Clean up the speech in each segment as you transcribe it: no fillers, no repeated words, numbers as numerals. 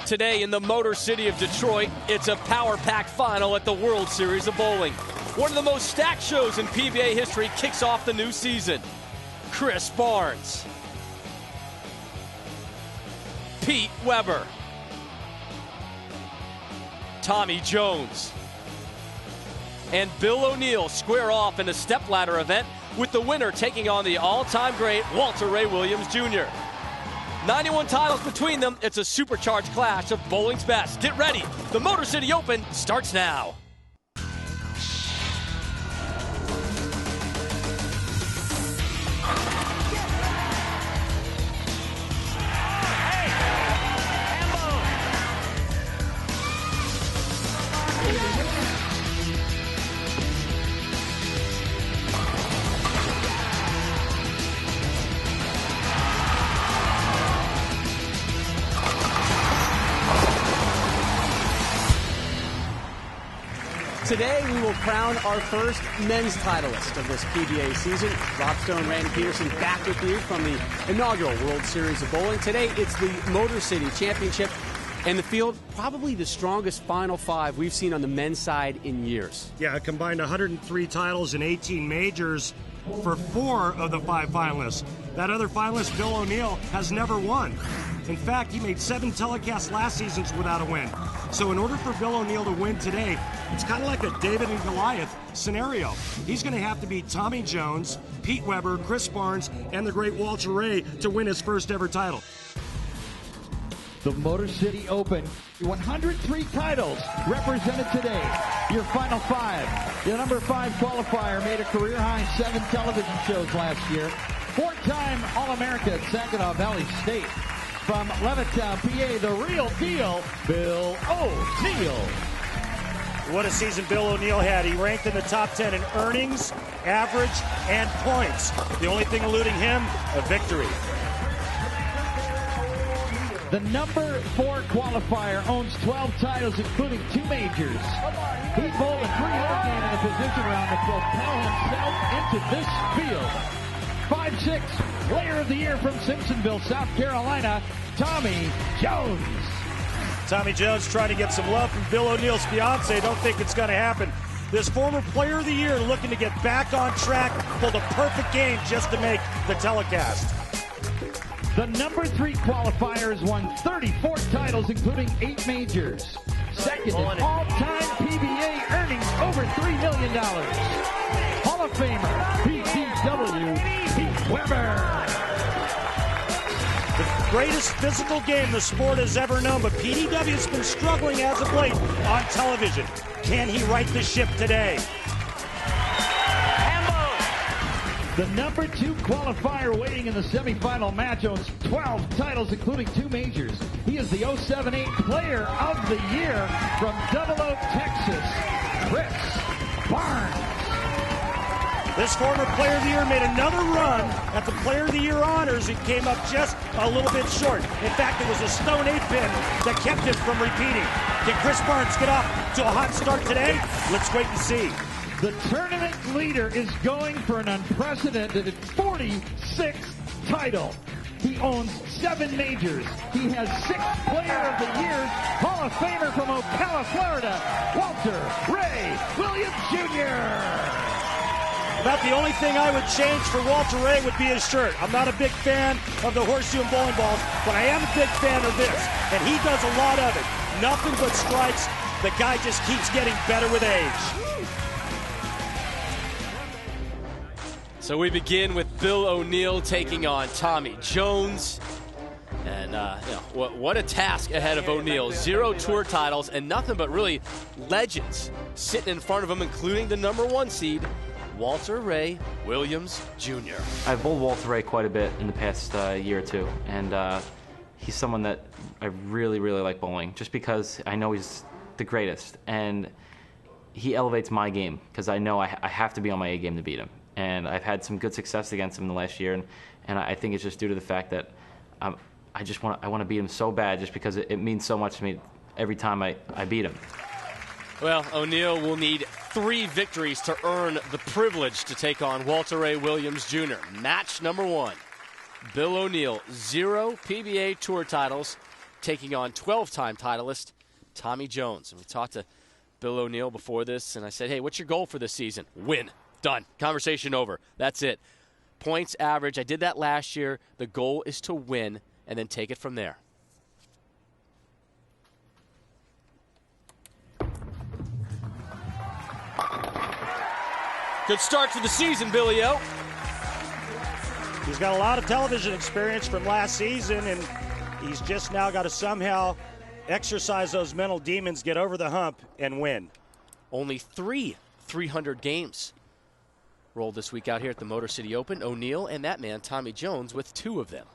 Today in the Motor City of Detroit, it's a power-packed final at the World Series of Bowling. One of the most stacked shows in PBA history kicks off the new season. Chris Barnes, Pete Weber, Tommy Jones, and Bill O'Neill square off in a stepladder event with the winner taking on the all-time great Walter Ray Williams Jr. 91 titles between them. It's a supercharged clash of bowling's best. Get ready. The Motor City Open starts now. Today, we will crown our first men's titleist of this PBA season. Rob Stone, Randy Peterson, back with you from the inaugural World Series of Bowling. Today, it's the Motor City Championship, and the field, probably the strongest Final Five we've seen on the men's side in years. Yeah, a combined 103 titles and 18 majors for 4 of the 5 finalists. That other finalist, Bill O'Neill, has never won. In fact, he made 7 telecasts last season without a win. So in order for Bill O'Neill to win today, it's kind of like a David and Goliath scenario. He's going to have to beat Tommy Jones, Pete Weber, Chris Barnes, and the great Walter Ray to win his first ever title. The Motor City Open, 103 titles represented today. Your Final 5. The number 5 qualifier made a career-high 7 television shows last year. 4-time All-America at Saginaw Valley State. From Levittown, PA, the real deal, Bill O'Neill. What a season Bill O'Neill had. He ranked in the top 10 in earnings, average, and points. The only thing eluding him, a victory. The number 4 qualifier owns 12 titles, including 2 majors. He bowled a 300 game in the position round to propel himself into this field. 5'6", Player of the Year from Simpsonville, South Carolina, Tommy Jones. Tommy Jones trying to get some love from Bill O'Neill's fiance. Don't think it's going to happen. This former Player of the Year looking to get back on track, pulled a perfect game just to make the telecast. The number 3 qualifier has won 34 titles, including 8 majors. Second in all-time PBA earnings, over $3 million. Hall of Famer, PTW, Pete Weber. The greatest physical game the sport has ever known, but PTW has been struggling as of late on television. Can he right the ship today? The number 2 qualifier waiting in the semifinal match owns 12 titles, including 2 majors. He is the 078 Player of the Year from Double Oak, Texas, Chris Barnes. This former Player of the Year made another run at the Player of the Year honors and came up just a little bit short. In fact, it was a stone 8-pin that kept him from repeating. Can Chris Barnes get off to a hot start today? Let's wait and see. The tournament leader is going for an unprecedented 46th title. He owns 7 majors. He has 6th Player of the Year, Hall of Famer from Ocala, Florida, Walter Ray Williams Jr. About the only thing I would change for Walter Ray would be his shirt. I'm not a big fan of the horseshoe and bowling balls, but I am a big fan of this, and he does a lot of it. Nothing but strikes. The guy just keeps getting better with age. So we begin with Bill O'Neill taking on Tommy Jones. And what a task ahead of O'Neill. 0 tour titles and nothing but really legends sitting in front of him, including the number 1 seed, Walter Ray Williams Jr. I've bowled Walter Ray quite a bit in the past year or two, and he's someone that I really, really like bowling, just because I know he's the greatest, and he elevates my game, because I know I have to be on my A game to beat him. And I've had some good success against him in the last year, and I think it's just due to the fact that I want to beat him so bad, just because it means so much to me every time I beat him. Well, O'Neill will need 3 victories to earn the privilege to take on Walter Ray Williams Jr. Match number 1. Bill O'Neill, 0 PBA Tour titles, taking on 12-time titleist Tommy Jones. And we talked to Bill O'Neill before this, and I said, hey, what's your goal for this season? Win. Done. Conversation over. That's it. Points average. I did that last year. The goal is to win and then take it from there. Good start to the season, Billy O. He's got a lot of television experience from last season, and he's just now got to somehow exercise those mental demons, get over the hump, and win. Only 300 games rolled this week out here at the Motor City Open. O'Neill and that man, Tommy Jones, with 2 of them.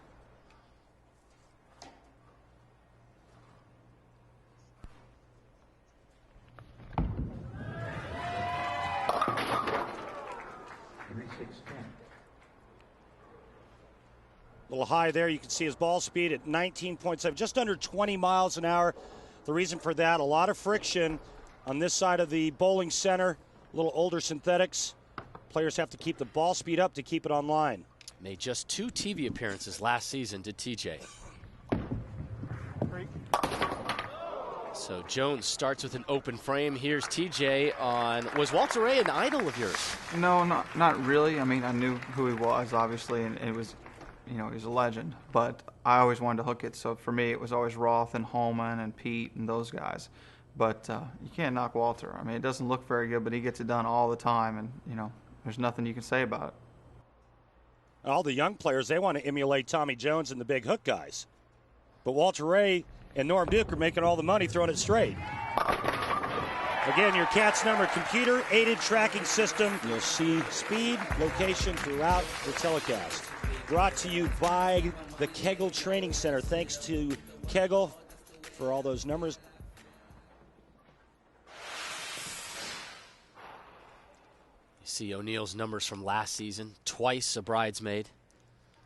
A little high there. You can see his ball speed at 19.7, just under 20 miles an hour. The reason for that, a lot of friction on this side of the bowling center. A little older synthetics. Players have to keep the ball speed up to keep it on line. Made just 2 TV appearances last season, did TJ. So Jones starts with an open frame. Here's TJ on, was Walter Ray an idol of yours? No, not really. I mean, I knew who he was, obviously, and it was, you know, he's a legend. But I always wanted to hook it, so for me it was always Roth and Holman and Pete and those guys. But you can't knock Walter. I mean, it doesn't look very good, but he gets it done all the time, and, you know, there's nothing you can say about it. All the young players, they want to emulate Tommy Jones and the big hook guys. But Walter Ray and Norm Duke are making all the money throwing it straight. Again, your CATS number computer-aided tracking system. You'll see speed, location throughout the telecast. Brought to you by the Kegel Training Center. Thanks to Kegel for all those numbers. You see O'Neill's numbers from last season. Twice a bridesmaid.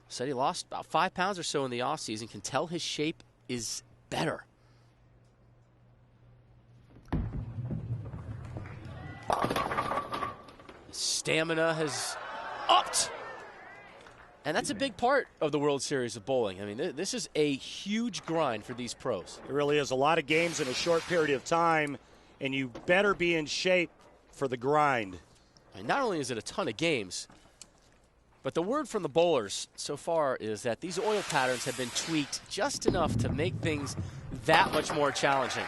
Said he lost about 5 pounds or so in the offseason. Can tell his shape is better. Stamina has upped. And that's a big part of the World Series of Bowling. I mean, this is a huge grind for these pros. It really is a lot of games in a short period of time, and you better be in shape for the grind. I mean, not only is it a ton of games, but the word from the bowlers so far is that these oil patterns have been tweaked just enough to make things that much more challenging.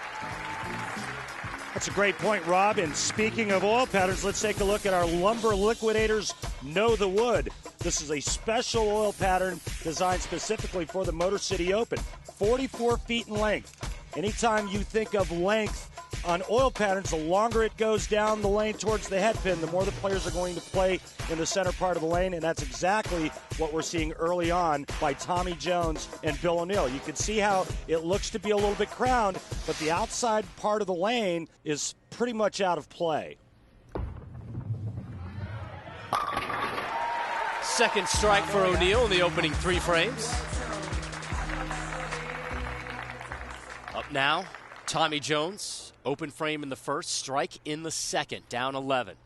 That's a great point, Rob. And speaking of oil patterns, let's take a look at our Lumber Liquidators Know the Wood. This is a special oil pattern designed specifically for the Motor City Open. 44 feet in length. Anytime you think of length on oil patterns, the longer it goes down the lane towards the head pin, the more the players are going to play in the center part of the lane, and that's exactly what we're seeing early on by Tommy Jones and Bill O'Neill. You can see how it looks to be a little bit crowned, but the outside part of the lane is pretty much out of play. Second strike for O'Neill in the opening 3 frames. Up now, Tommy Jones. Open frame in the first, strike in the second, down 11.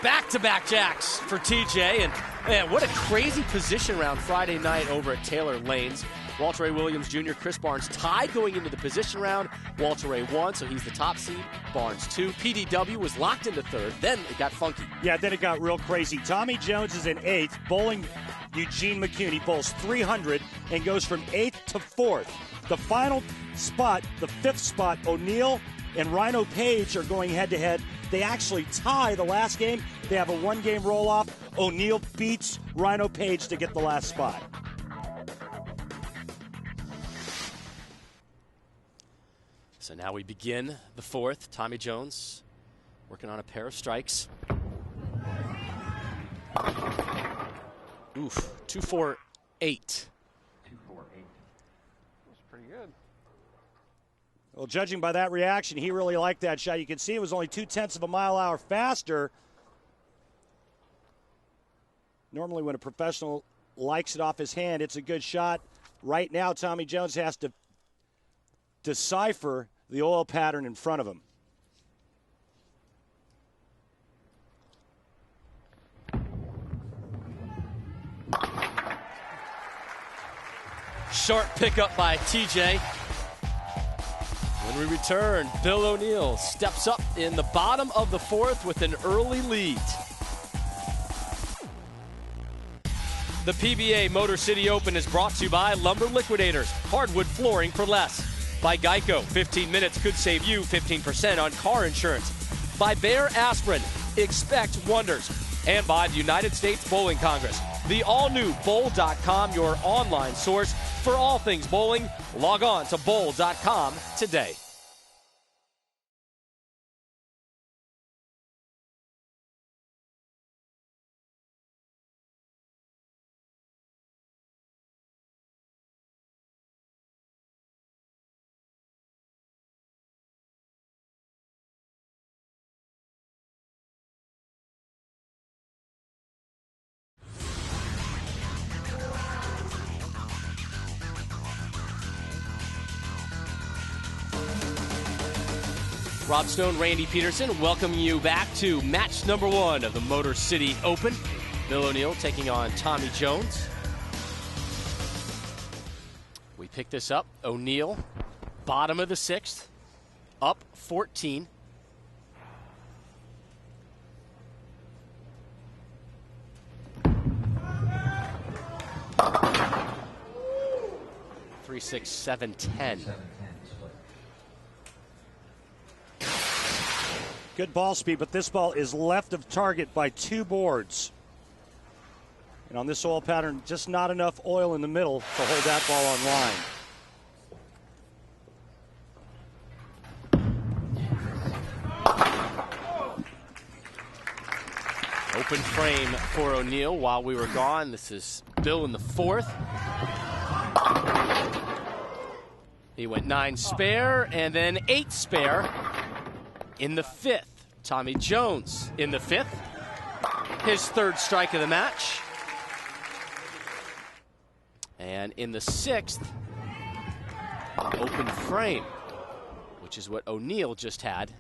Back-to-back jacks for TJ, and man, what a crazy position round Friday night over at Taylor Lanes. Walter Ray Williams Jr., Chris Barnes tied going into the position round. Walter Ray won, so he's the top seed. Barnes 2. PDW was locked into 3rd. Then it got funky. Yeah, then it got real crazy. Tommy Jones is in 8th. Bowling Eugene McCune bowls 300 and goes from 8th to 4th. The final spot, the 5th spot, O'Neill and Rhino Page are going head-to-head. They actually tie the last game. They have a 1-game roll-off. O'Neill beats Rhino Page to get the last spot. So now we begin the 4th. Tommy Jones working on a pair of strikes. Oof, 2-4-8. 2-4-8. That's pretty good. Well, judging by that reaction, he really liked that shot. You can see it was only 0.2 of a mile an hour faster. Normally when a professional likes it off his hand, it's a good shot. Right now, Tommy Jones has to decipher the oil pattern in front of him. sharp pickup by TJ. When we return, Bill O'Neill steps up in the bottom of the fourth with an early lead. The PBA Motor City Open is brought to you by Lumber Liquidators, hardwood flooring for less. By Geico, 15 minutes could save you 15% on car insurance. By Bear Aspirin, expect wonders. And by the United States Bowling Congress, the all-new bowl.com, your online source for all things bowling. Log on to bowl.com today. Rob Stone, Randy Peterson, welcoming you back to match number 1 of the Motor City Open. Bill O'Neill taking on Tommy Jones. We pick this up. O'Neill, bottom of the 6th, up 14. Three, 6, 7, 10. Good ball speed, but this ball is left of target by 2 boards. And on this oil pattern, just not enough oil in the middle to hold that ball on line. Open frame for O'Neill while we were gone. This is Bill in the 4th. He went 9 spare and then 8 spare in the 5th. Tommy Jones in the 5th. His 3rd strike of the match. And in the 6th, open frame, which is what O'Neill just had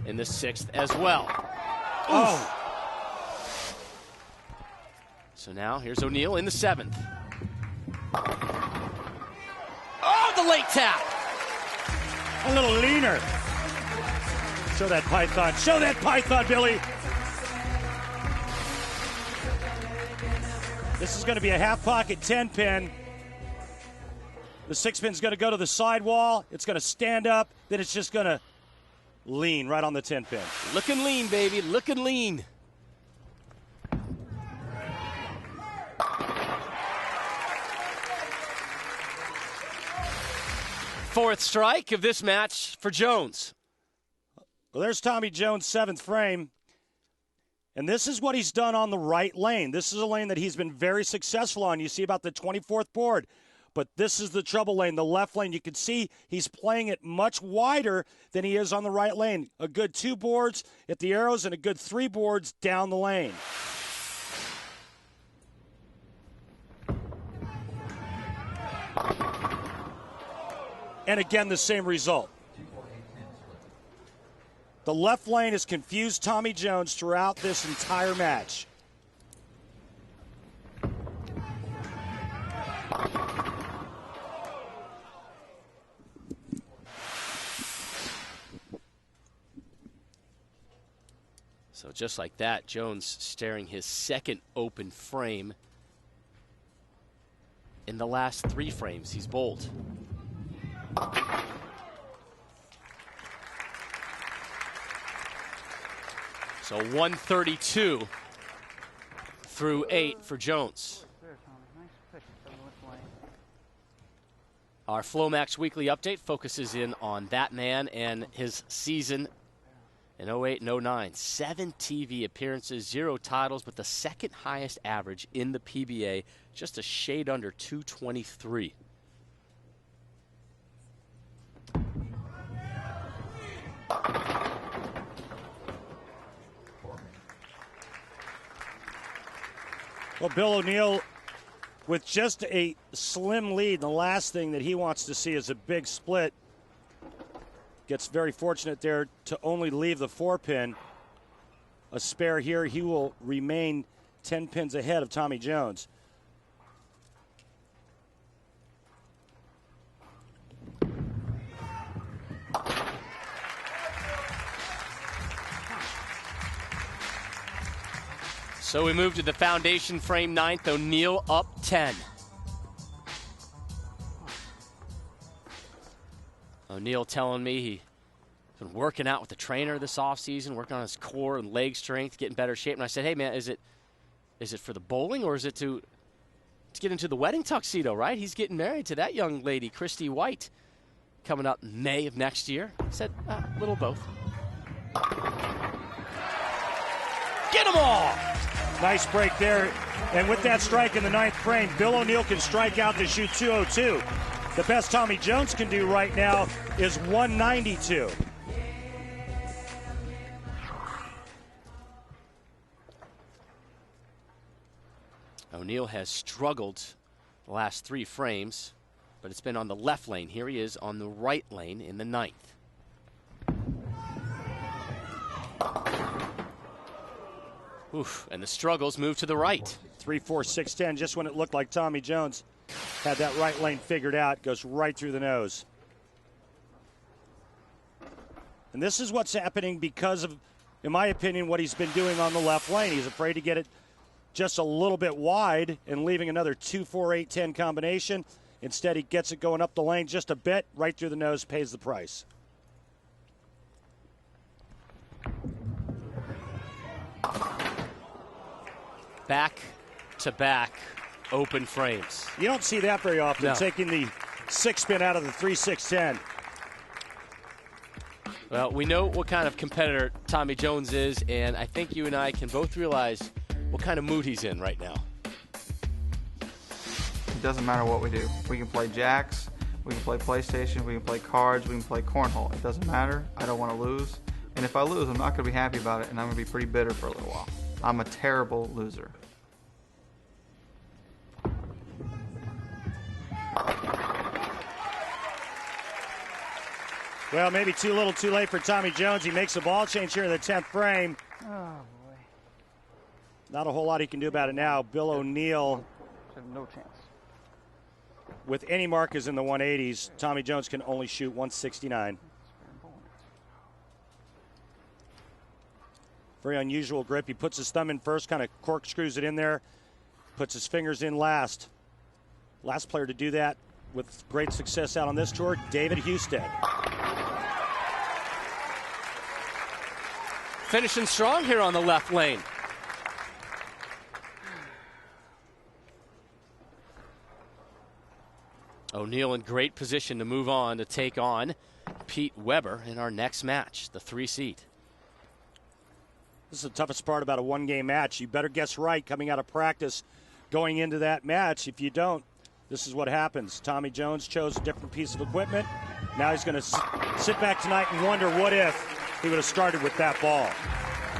in the 6th as well. Oh! So now here's O'Neill in the 7th. Oh, the late tap! A little leaner. Show that python. Show that python, Billy. This is going to be a half pocket 10 pin. The 6 pin's going to go to the sidewall. It's going to stand up. Then it's just going to lean right on the 10 pin. Looking lean, baby. Looking lean. Fourth strike of this match for Jones. Well, there's Tommy Jones' 7th frame. And this is what he's done on the right lane. This is a lane that he's been very successful on. You see about the 24th board. But this is the trouble lane, the left lane. You can see he's playing it much wider than he is on the right lane. A good 2 boards at the arrows and a good 3 boards down the lane. And again, the same result. The left lane has confused Tommy Jones throughout this entire match. So just like that, Jones staring his 2nd open frame in the last 3 frames he's bowled. So 132 through 8 for Jones. Our Flomax Weekly Update focuses in on that man and his season in 08 and 09. 7 TV appearances, 0 titles, but the 2nd highest average in the PBA, just a shade under 223. Well, Bill O'Neill, with just a slim lead, the last thing that he wants to see is a big split. Gets very fortunate there to only leave the 4-pin. A spare here, he will remain 10 pins ahead of Tommy Jones. So we move to the foundation frame ninth. O'Neal up 10. O'Neal telling me he's been working out with the trainer this offseason, working on his core and leg strength, getting better shape. And I said, hey, man, is it for the bowling or is it to get into the wedding tuxedo, right? He's getting married to that young lady, Christy White, coming up May of next year. I said, a little both. Get them all! Nice break there. And with that strike in the ninth frame, Bill O'Neal can strike out to shoot 202. The best Tommy Jones can do right now is 192. O'Neal has struggled the last 3 frames, but it's been on the left lane. Here he is on the right lane in the ninth. Oof, and the struggles move to the right. 3-4, 6-10, just when it looked like Tommy Jones had that right lane figured out, goes right through the nose. And this is what's happening because of, in my opinion, what he's been doing on the left lane. He's afraid to get it just a little bit wide and leaving another 2-4-8-10 combination. Instead, he gets it going up the lane just a bit, right through the nose, pays the price. Back-to-back open frames. You don't see that very often, no. Taking the 6-spin out of the 3-6-10. Well, we know what kind of competitor Tommy Jones is, and I think you and I can both realize what kind of mood he's in right now. It doesn't matter what we do. We can play jacks, we can play PlayStation, we can play cards, we can play cornhole. It doesn't matter. I don't want to lose. And if I lose, I'm not going to be happy about it, and I'm going to be pretty bitter for a little while. I'm a terrible loser. Well, maybe too little too late for Tommy Jones. He makes a ball change here in the 10th frame. Oh, boy. Not a whole lot he can do about it now. Bill O'Neal, Have no chance. with any markers in the 180s, Tommy Jones can only shoot 169. Very unusual grip. He puts his thumb in first, kind of corkscrews it in there, puts his fingers in last. Last player to do that with great success out on this tour, David Husted. Finishing strong here on the left lane. O'Neal in great position to move on to take on Pete Weber in our next match, the 3 seed. This is the toughest part about a one-game match. You better guess right coming out of practice going into that match. If you don't, this is what happens. Tommy Jones chose a different piece of equipment. Now he's going to sit back tonight and wonder what if he would have started with that ball.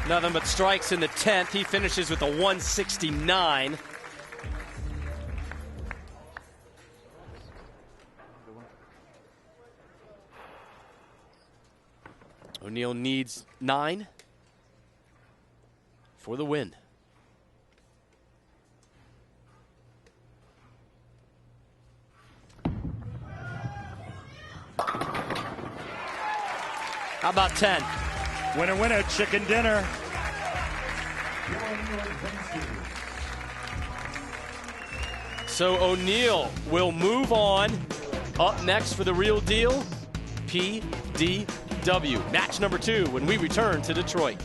Nothing but strikes in the 10th. He finishes with a 169. O'Neal needs 9 for the win. How about 10? Winner, winner, chicken dinner. So O'Neal will move on. Up next for the real deal, PDW. Match number 2 when we return to Detroit.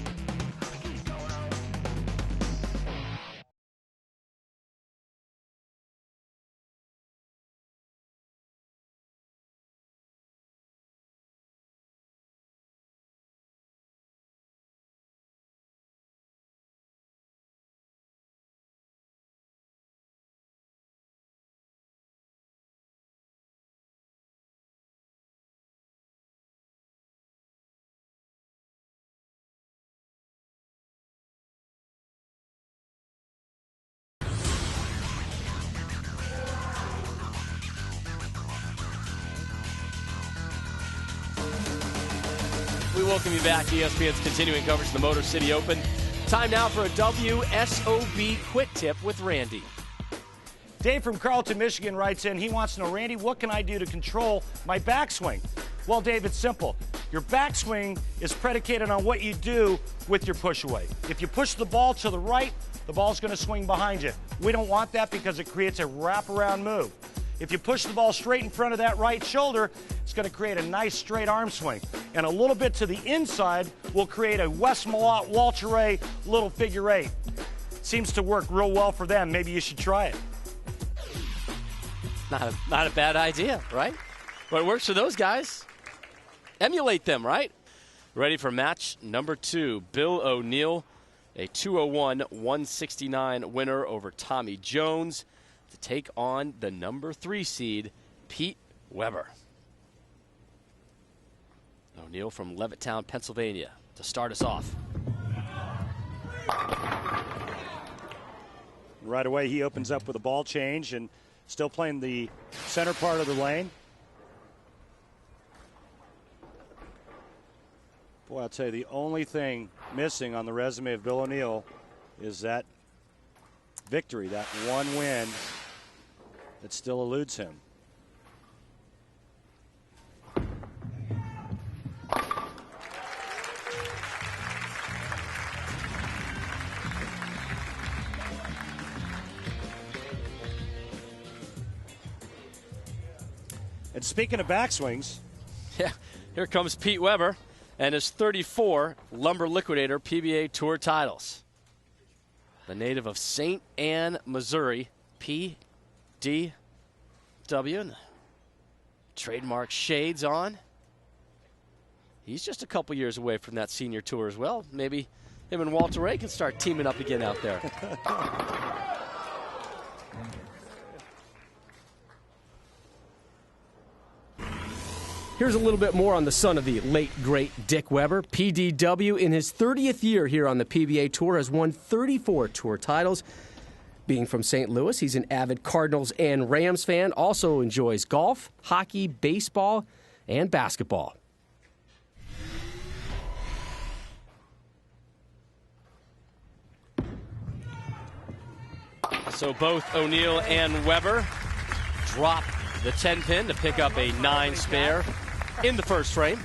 We welcome you back to ESPN's continuing coverage of the Motor City Open. Time now for a WSOB quick tip with Randy. Dave from Carleton, Michigan writes in, he wants to know, Randy, what can I do to control my backswing? Well, Dave, it's simple. Your backswing is predicated on what you do with your push away. If you push the ball to the right, the ball's going to swing behind you. We don't want that because it creates a wraparound move. If you push the ball straight in front of that right shoulder, it's going to create a nice straight arm swing. And a little bit to the inside will create a West Malott, Walter Ray little figure eight. Seems to work real well for them. Maybe you should try it. Not a bad idea, right? But it works for those guys. Emulate them, right? Ready for match number 2. Bill O'Neill, a 201-169 winner over Tommy Jones, to take on the number 3 seed, Pete Weber. O'Neill from Levittown, Pennsylvania, to start us off. Right away, he opens up with a ball change and still playing the center part of the lane. Boy, I'll tell you, the only thing missing on the resume of Bill O'Neill is that victory, that one win that still eludes him. And speaking of backswings, yeah, here comes Pete Weber and his 34 Lumber Liquidator PBA Tour titles. The native of St. Anne, Missouri, PDW, trademark shades on. He's just a couple years away from that senior tour as well. Maybe him and Walter Ray can start teaming up again out there. Here's a little bit more on the son of the late, great Dick Weber. PDW, in his 30th year here on the PBA Tour, has won 34 tour titles. Being from St. Louis, he's an avid Cardinals and Rams fan, also enjoys golf, hockey, baseball, and basketball. So both O'Neill and Weber drop the 10-pin to pick up a 9 spare in the first frame.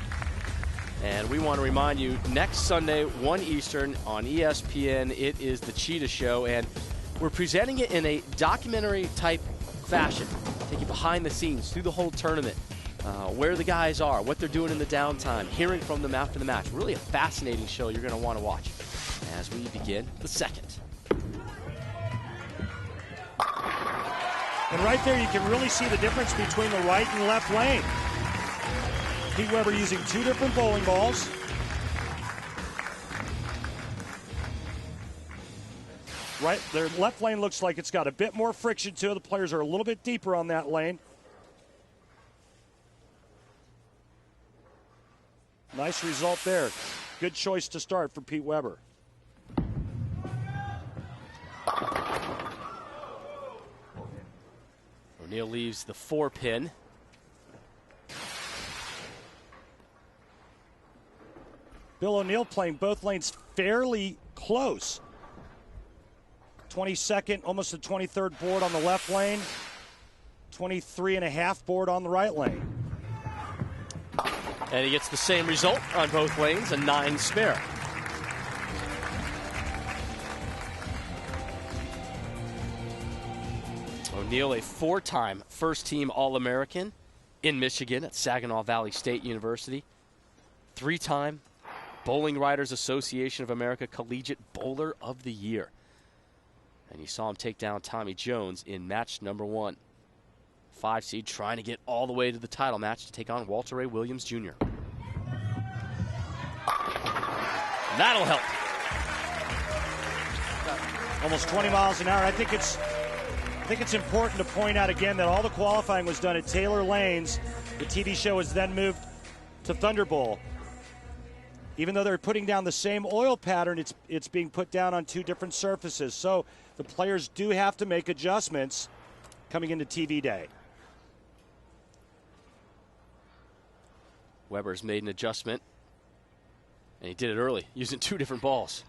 And we want to remind you, next Sunday, 1 Eastern on ESPN, it is the Cheetah Show, and we're presenting it in a documentary-type fashion, taking behind the scenes through the whole tournament, where the guys are, what they're doing in the downtime, hearing from them after the match. Really a fascinating show you're going to want to watch as we begin the second. and right there you can really see the difference between the right and left lane. Pete Weber using 2 different bowling balls. Right, their left lane looks like it's got a bit more friction to it. The players are a little bit deeper on that lane. Nice result there. Good choice to start for Pete Weber. O'Neill leaves the 4-pin. Bill O'Neill playing both lanes fairly close. 22nd, almost the 23rd board on the left lane. 23.5 board on the right lane. And he gets the same result on both lanes, a 9 spare. O'Neill, a 4-time first-team All-American in Michigan at Saginaw Valley State University. 3-time Bowling Writers Association of America Collegiate Bowler of the Year. And you saw him take down Tommy Jones in match number 1. 5 seed trying to get all the way to the title match to take on Walter Ray Williams Jr. That'll help. Almost 20 miles an hour. I think it's important to point out again that all the qualifying was done at Taylor Lanes. The TV show was then moved to Thunderbowl. Even though they're putting down the same oil pattern, it's being put down on 2 different surfaces. So the players do have to make adjustments coming into TV day. Weber's made an adjustment, and he did it early, using 2 different balls.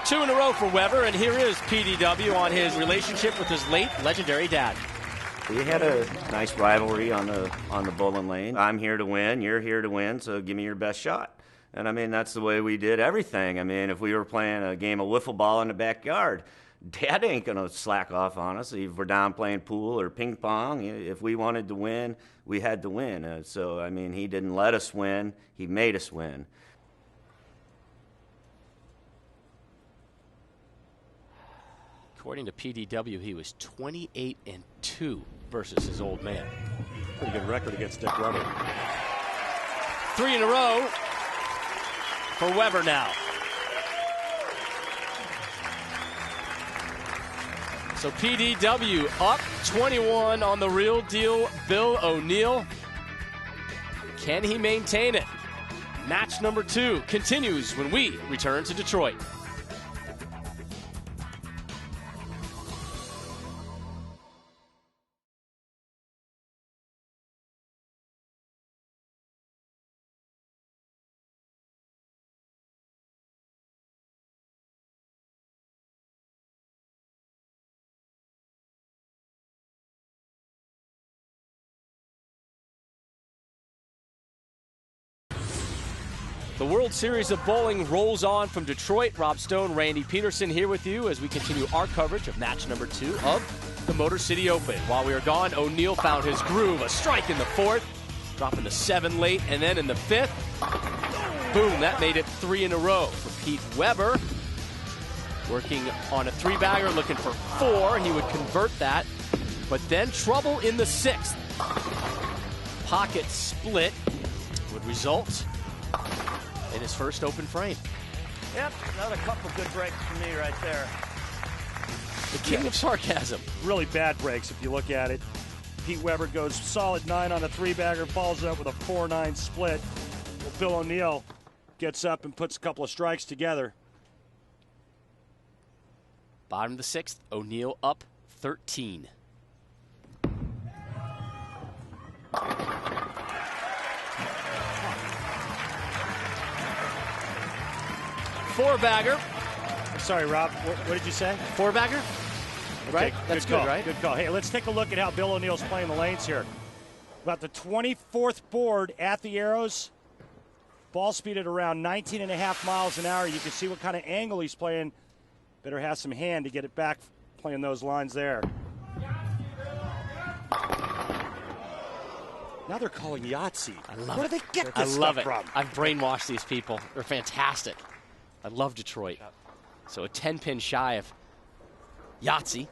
2 in a row for Weber, and here is PDW on his relationship with his late legendary dad. We had a nice rivalry on the bowling lane. I'm here to win, you're here to win, so give me your best shot. And I mean, that's the way we did everything. I mean, if we were playing a game of wiffle ball in the backyard, Dad ain't going to slack off on us. If we're down playing pool or ping pong, if we wanted to win, we had to win. So, I mean, he didn't let us win, he made us win. According to PDW, he was 28-2 versus his old man. Pretty good record against Dick Weber. 3 in a row for Weber now. So PDW up 21 on the real deal, Bill O'Neill. Can he maintain it? Match number 2 continues when we return to Detroit. The World Series of Bowling rolls on from Detroit. Rob Stone, Randy Peterson here with you as we continue our coverage of match number 2 of the Motor City Open. While we were gone, O'Neill found his groove. A strike in the 4th, dropping to 7 late, and then in the 5th, boom, that made it 3 in a row for Pete Weber. Working on a 3-bagger, looking for 4. He would convert that, but then trouble in the 6th. Pocket split would result in his first open frame. Yep, another couple good breaks for me right there. The king of sarcasm. Really bad breaks if you look at it. Pete Weber goes solid 9 on a 3-bagger, follows up with a 4-9 split. Well, Bill O'Neill gets up and puts a couple of strikes together. Bottom of the 6th, O'Neill up 13. Four-bagger. Sorry, Rob, what did you say? 4-bagger? Right? Okay, That's good, call, right? Good call. Hey, let's take a look at how Bill O'Neill's playing the lanes here. About the 24th board at the arrows. Ball speed at around 19.5 miles an hour. You can see what kind of angle he's playing. Better have some hand to get it back playing those lines there. Now they're calling Yahtzee. I love Where it. do they get I this love stuff it. from? I've brainwashed these people. They're fantastic. I love Detroit. So a 10-pin shy of Yahtzee.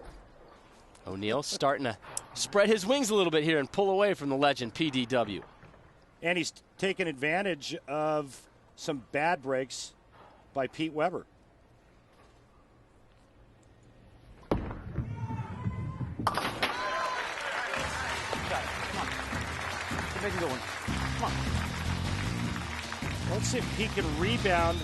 O'Neill starting to spread his wings a little bit here and pull away from the legend PDW. And he's taken advantage of some bad breaks by Pete Weber. Make it go one. Come on. Let's see if Pete can rebound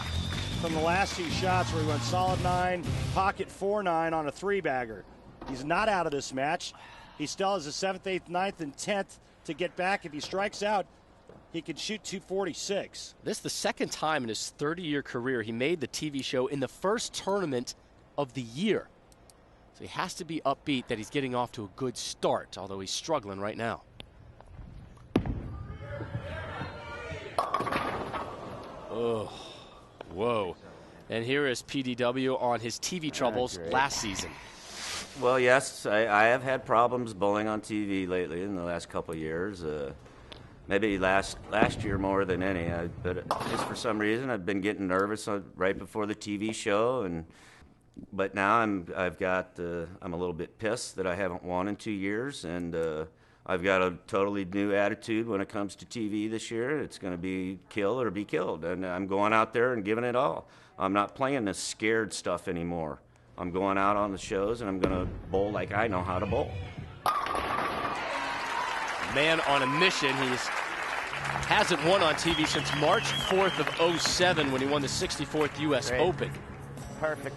from the last 2 shots where he went solid 9, pocket 4-9 on a 3-bagger. He's not out of this match. He still has a 7th, 8th, 9th, and 10th to get back. If he strikes out, he can shoot 246. This is the second time in his 30-year career he made the TV show in the first tournament of the year. So he has to be upbeat that he's getting off to a good start, although he's struggling right now. Oh, whoa. And here is PDW on his TV troubles last season. Well, yes, I have had problems bowling on TV lately in the last couple of years. Maybe last year more than any. But just for some reason, I've been getting nervous right before the TV show, but now I'm a little bit pissed that I haven't won in 2 years, and I've got a totally new attitude when it comes to TV this year. It's going to be kill or be killed, and I'm going out there and giving it all. I'm not playing this scared stuff anymore. I'm going out on the shows, and I'm going to bowl like I know how to bowl. Man on a mission. He hasn't won on TV since March 4th of 07 when he won the 64th U.S. Open. Perfect.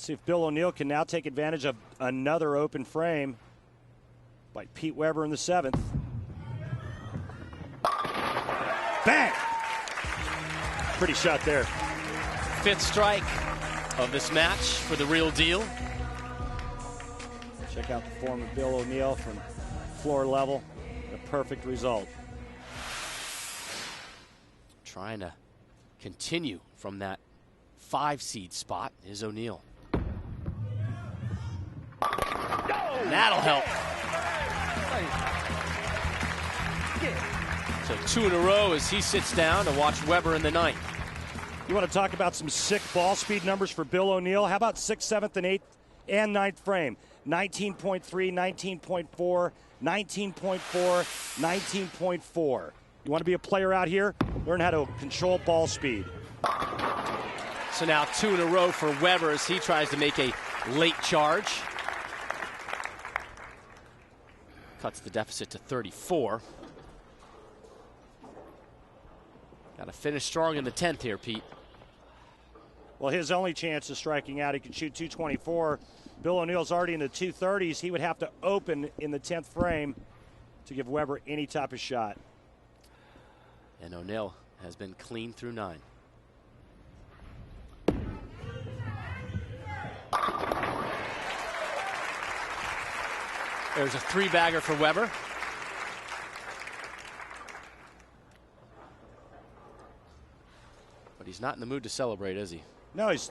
See if Bill O'Neill can now take advantage of another open frame by Pete Weber in the 7th. Bang! Pretty shot there. 5th strike of this match for the real deal. Check out the form of Bill O'Neill from floor level. A perfect result. Trying to continue from that 5 seed spot is O'Neill. And that'll help. So 2 in a row as he sits down to watch Weber in the 9th. You want to talk about some sick ball speed numbers for Bill O'Neill? How about 6th, 7th, and 8th and 9th frame? 19.3, 19.4, 19.4, 19.4. You want to be a player out here? Learn how to control ball speed. So now 2 in a row for Weber as he tries to make a late charge. Cuts the deficit to 34. Got to finish strong in the 10th here, Pete. Well, his only chance of striking out, he can shoot 224. Bill O'Neill's already in the 230s. He would have to open in the 10th frame to give Weber any type of shot. And O'Neill has been clean through 9. There's a 3-bagger for Weber. But he's not in the mood to celebrate, is he? No, he's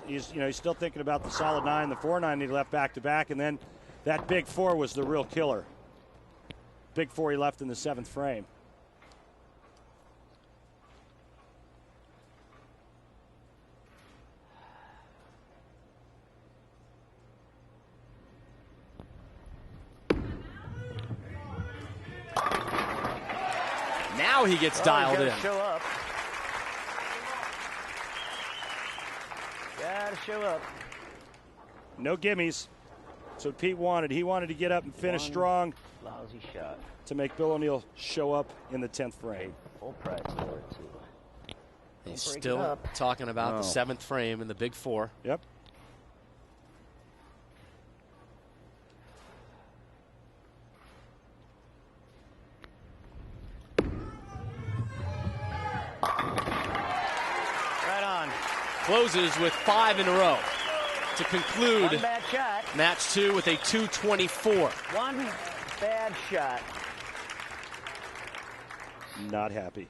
still thinking about the solid 9, the 4-9 he left back to back, and then that big 4 was the real killer. Big 4 he left in the 7th frame. Now he gets dialed in. Show up. Gotta show up. No gimmies. That's what Pete wanted. He wanted to get up and finish strong. Lousy shot. To make Bill O'Neill show up in the 10th frame. Full price for it, too. He's still talking about the 7th frame and the big 4. Yep. Closes with 5 in a row to conclude One bad shot. match 2 with a 224. One bad shot. Not happy.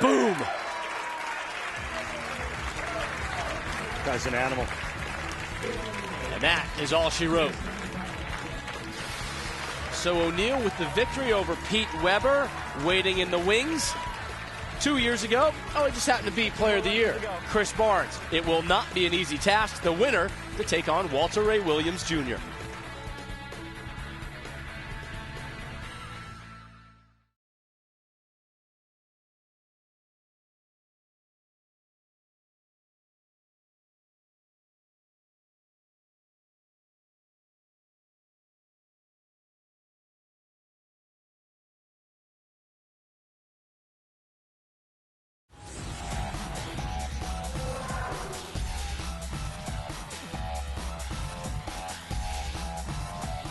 Boom! Guy's an animal. And that is all she wrote. So O'Neill with the victory over Pete Weber, waiting in the wings. 2 years ago, it just happened to be Player of the Year, Chris Barnes. It will not be an easy task, the winner, to take on Walter Ray Williams Jr.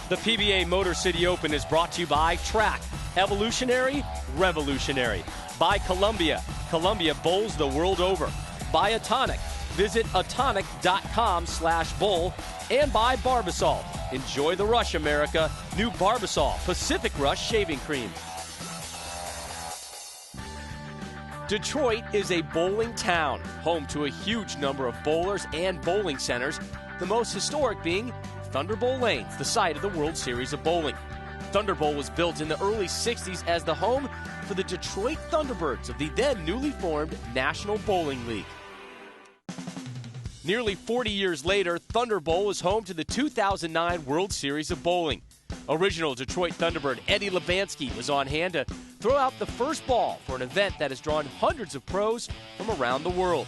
The PBA Motor City Open is brought to you by Track, evolutionary, revolutionary. By Columbia, Columbia bowls the world over. By Atonic, visit atonic.com/bowl. And by Barbasol, enjoy the rush, America. New Barbasol, Pacific Rush Shaving Cream. Detroit is a bowling town, home to a huge number of bowlers and bowling centers, the most historic being Thunderbowl Lanes, the site of the World Series of Bowling. Thunderbowl was built in the early 60s as the home for the Detroit Thunderbirds of the then newly formed National Bowling League. Nearly 40 years later, Thunderbowl was home to the 2009 World Series of Bowling. Original Detroit Thunderbird Eddie Lebansky was on hand to throw out the first ball for an event that has drawn hundreds of pros from around the world.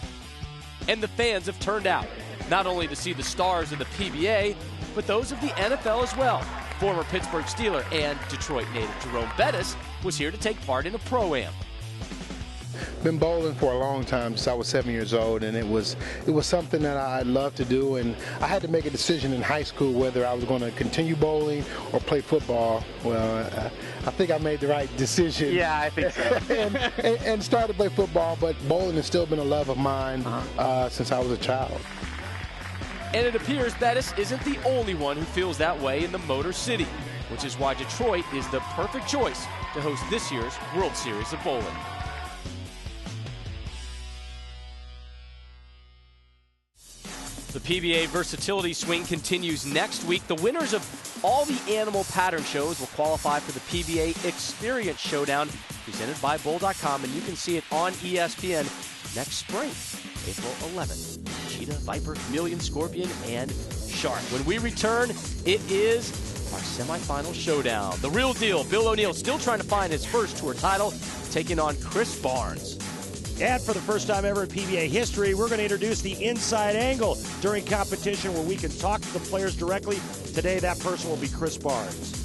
And the fans have turned out, not only to see the stars of the PBA, but those of the NFL as well. Former Pittsburgh Steeler and Detroit native Jerome Bettis was here to take part in a Pro-Am. Been bowling for a long time since I was 7 years old, and it was something that I loved to do, and I had to make a decision in high school whether I was going to continue bowling or play football. Well, I think I made the right decision. Yeah, I think so. and started to play football, but bowling has still been a love of mine since I was a child. And it appears Bettis isn't the only one who feels that way in the Motor City, which is why Detroit is the perfect choice to host this year's World Series of Bowling. The PBA Versatility Swing continues next week. The winners of all the animal pattern shows will qualify for the PBA Experience Showdown, presented by Bowl.com, and you can see it on ESPN next spring, April 11th. Cheetah, Viper, Chameleon, Scorpion, and Shark. When we return, it is our semifinal showdown. The real deal, Bill O'Neill still trying to find his first tour title, taking on Chris Barnes. And for the first time ever in PBA history, we're going to introduce the inside angle during competition where we can talk to the players directly. Today, that person will be Chris Barnes.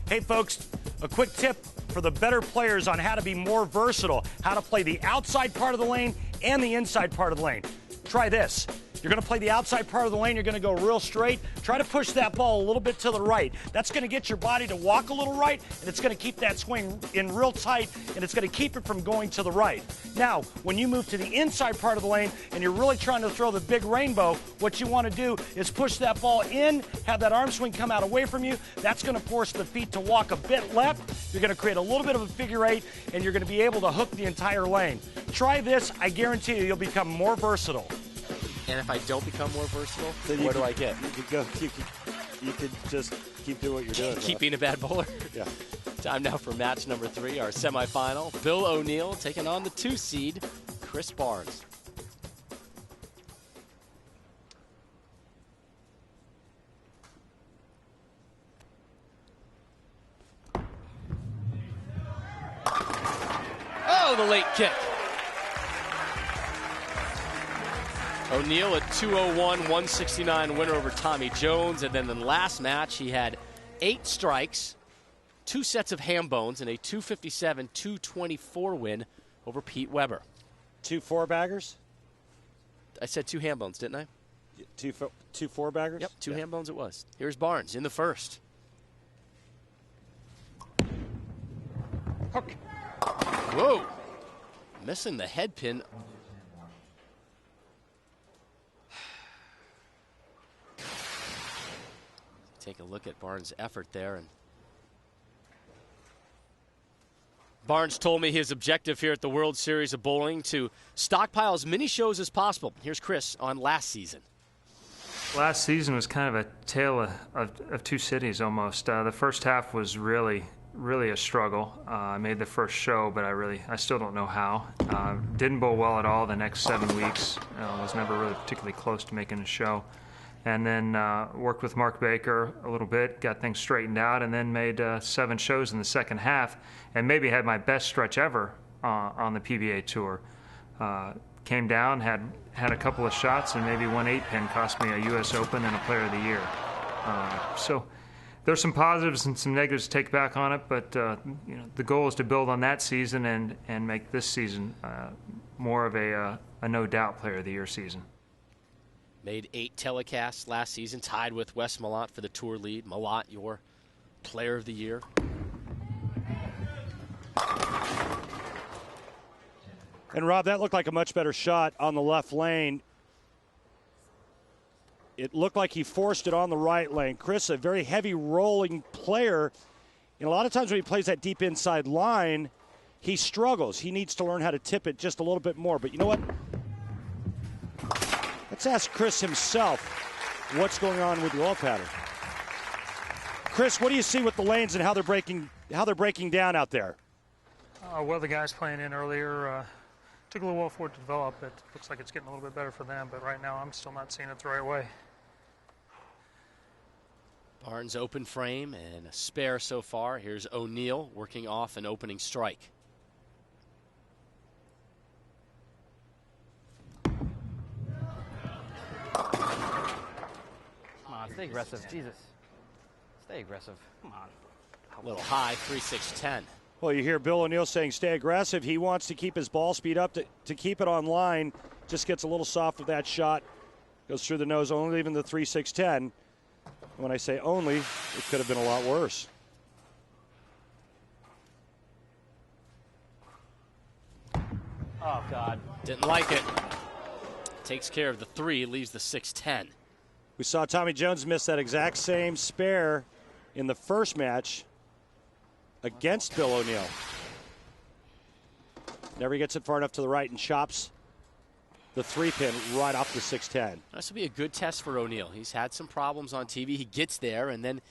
Hey folks, a quick tip for the better players on how to be more versatile, how to play the outside part of the lane and the inside part of the lane. Try this. You're going to play the outside part of the lane. You're going to go real straight. Try to push that ball a little bit to the right. That's going to get your body to walk a little right, and it's going to keep that swing in real tight, and it's going to keep it from going to the right. Now, when you move to the inside part of the lane and you're really trying to throw the big rainbow, what you want to do is push that ball in, have that arm swing come out away from you. That's going to force the feet to walk a bit left. You're going to create a little bit of a figure eight, and you're going to be able to hook the entire lane. Try this. I guarantee you, you'll become more versatile. And if I don't become more versatile, what do I get? You could just keep doing what you're doing. Keep being a bad bowler? Yeah. Time now for match number 3, our semifinal. Bill O'Neill taking on the 2 seed, Chris Barnes. Oh, the late kick. O'Neill a 201-169 winner over Tommy Jones. And then in the last match, he had 8 strikes, 2 sets of ham bones, and a 257-224 win over Pete Weber. 2 4-baggers? I said 2 ham bones, didn't I? 2 4-baggers? Yep, 2 ham bones it was. Here's Barnes in the first. Hook. Whoa. Missing the head pin. Take a look at Barnes' effort there. And Barnes told me his objective here at the World Series of Bowling to stockpile as many shows as possible. Here's Chris on last season. Last season was kind of a tale of 2 cities almost. The first half was really a struggle. I made the first show, but I still don't know how. Didn't bowl well at all the next 7 weeks. Was never really particularly close to making a show. And then worked with Mark Baker a little bit, got things straightened out, and then made 7 shows in the second half, and maybe had my best stretch ever on the PBA tour. Came down, had a couple of shots, and maybe 1 8-pin cost me a U.S. Open and a Player of the Year. So there's some positives and some negatives to take back on it, but the goal is to build on that season and make this season more of a no-doubt Player of the Year season. Made 8 telecasts last season, tied with Wes Malott for the tour lead. Malott, your Player of the Year. And Rob, that looked like a much better shot on the left lane. It looked like he forced it on the right lane. Chris, a very heavy rolling player. And a lot of times when he plays that deep inside line, he struggles. He needs to learn how to tip it just a little bit more. But you know what? Let's ask Chris himself what's going on with the oil pattern. Chris, what do you see with the lanes and how they're breaking down out there? Well, the guys playing in earlier took a little while for it to develop. It looks like it's getting a little bit better for them, but right now I'm still not seeing it the right way. Barnes open frame and a spare so far. Here's O'Neal working off an opening strike. Come on, stay aggressive. Jesus. Stay aggressive. Come on. A little high, 3-6-10. Well, you hear Bill O'Neal saying stay aggressive. He wants to keep his ball speed up to keep it on line. Just gets a little soft with that shot. Goes through the nose, only leaving the 3-6-10. When I say only, it could have been a lot worse. Oh, God. Didn't like it. Takes care of the 3, leaves the 6-10. We saw Tommy Jones miss that exact same spare in the first match against Bill O'Neal. Never gets it far enough to the right and chops the 3-pin right off the 6-10. This will be a good test for O'Neal. He's had some problems on TV. He gets there, and then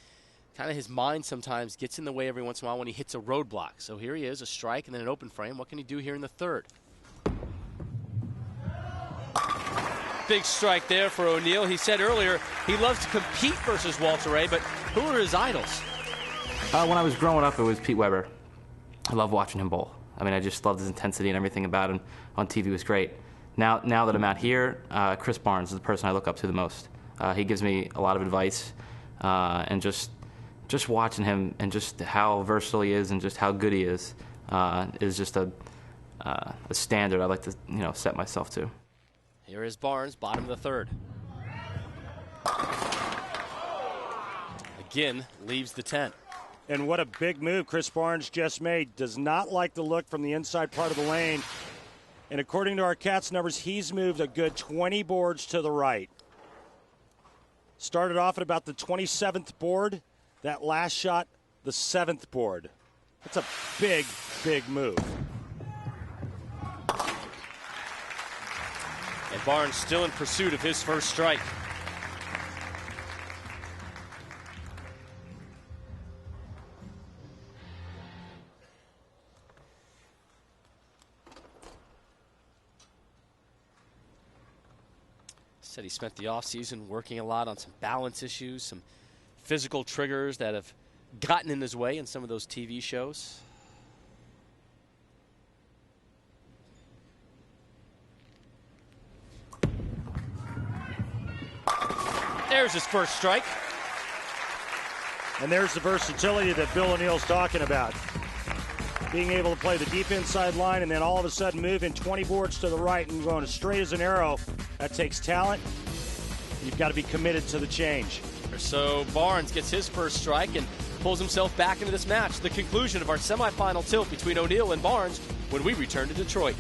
kind of his mind sometimes gets in the way every once in a while when he hits a roadblock. So here he is, a strike and then an open frame. What can he do here in the third? Big strike there for O'Neal. He said earlier he loves to compete versus Walter Ray, but who are his idols? When I was growing up, it was Pete Weber. I love watching him bowl. I mean, I just loved his intensity and everything about him on TV was great. Now that I'm out here, Chris Barnes is the person I look up to the most. He gives me a lot of advice, and just watching him and just how versatile he is and just how good he is just a standard I like to set myself to. Here is Barnes, bottom of the third. Again, leaves the 10. And what a big move Chris Barnes just made. Does not like the look from the inside part of the lane. And according to our Cats numbers, he's moved a good 20 boards to the right. Started off at about the 27th board. That last shot, the 7th board. That's a big, big move. And Barnes still in pursuit of his first strike. Said he spent the offseason working a lot on some balance issues, some physical triggers that have gotten in his way in some of those TV shows. There's his first strike. And there's the versatility that Bill O'Neal's talking about. Being able to play the deep inside line and then all of a sudden moving 20 boards to the right and going as straight as an arrow. That takes talent. You've got to be committed to the change. So Barnes gets his first strike and pulls himself back into this match. The conclusion of our semifinal tilt between O'Neal and Barnes when we return to Detroit.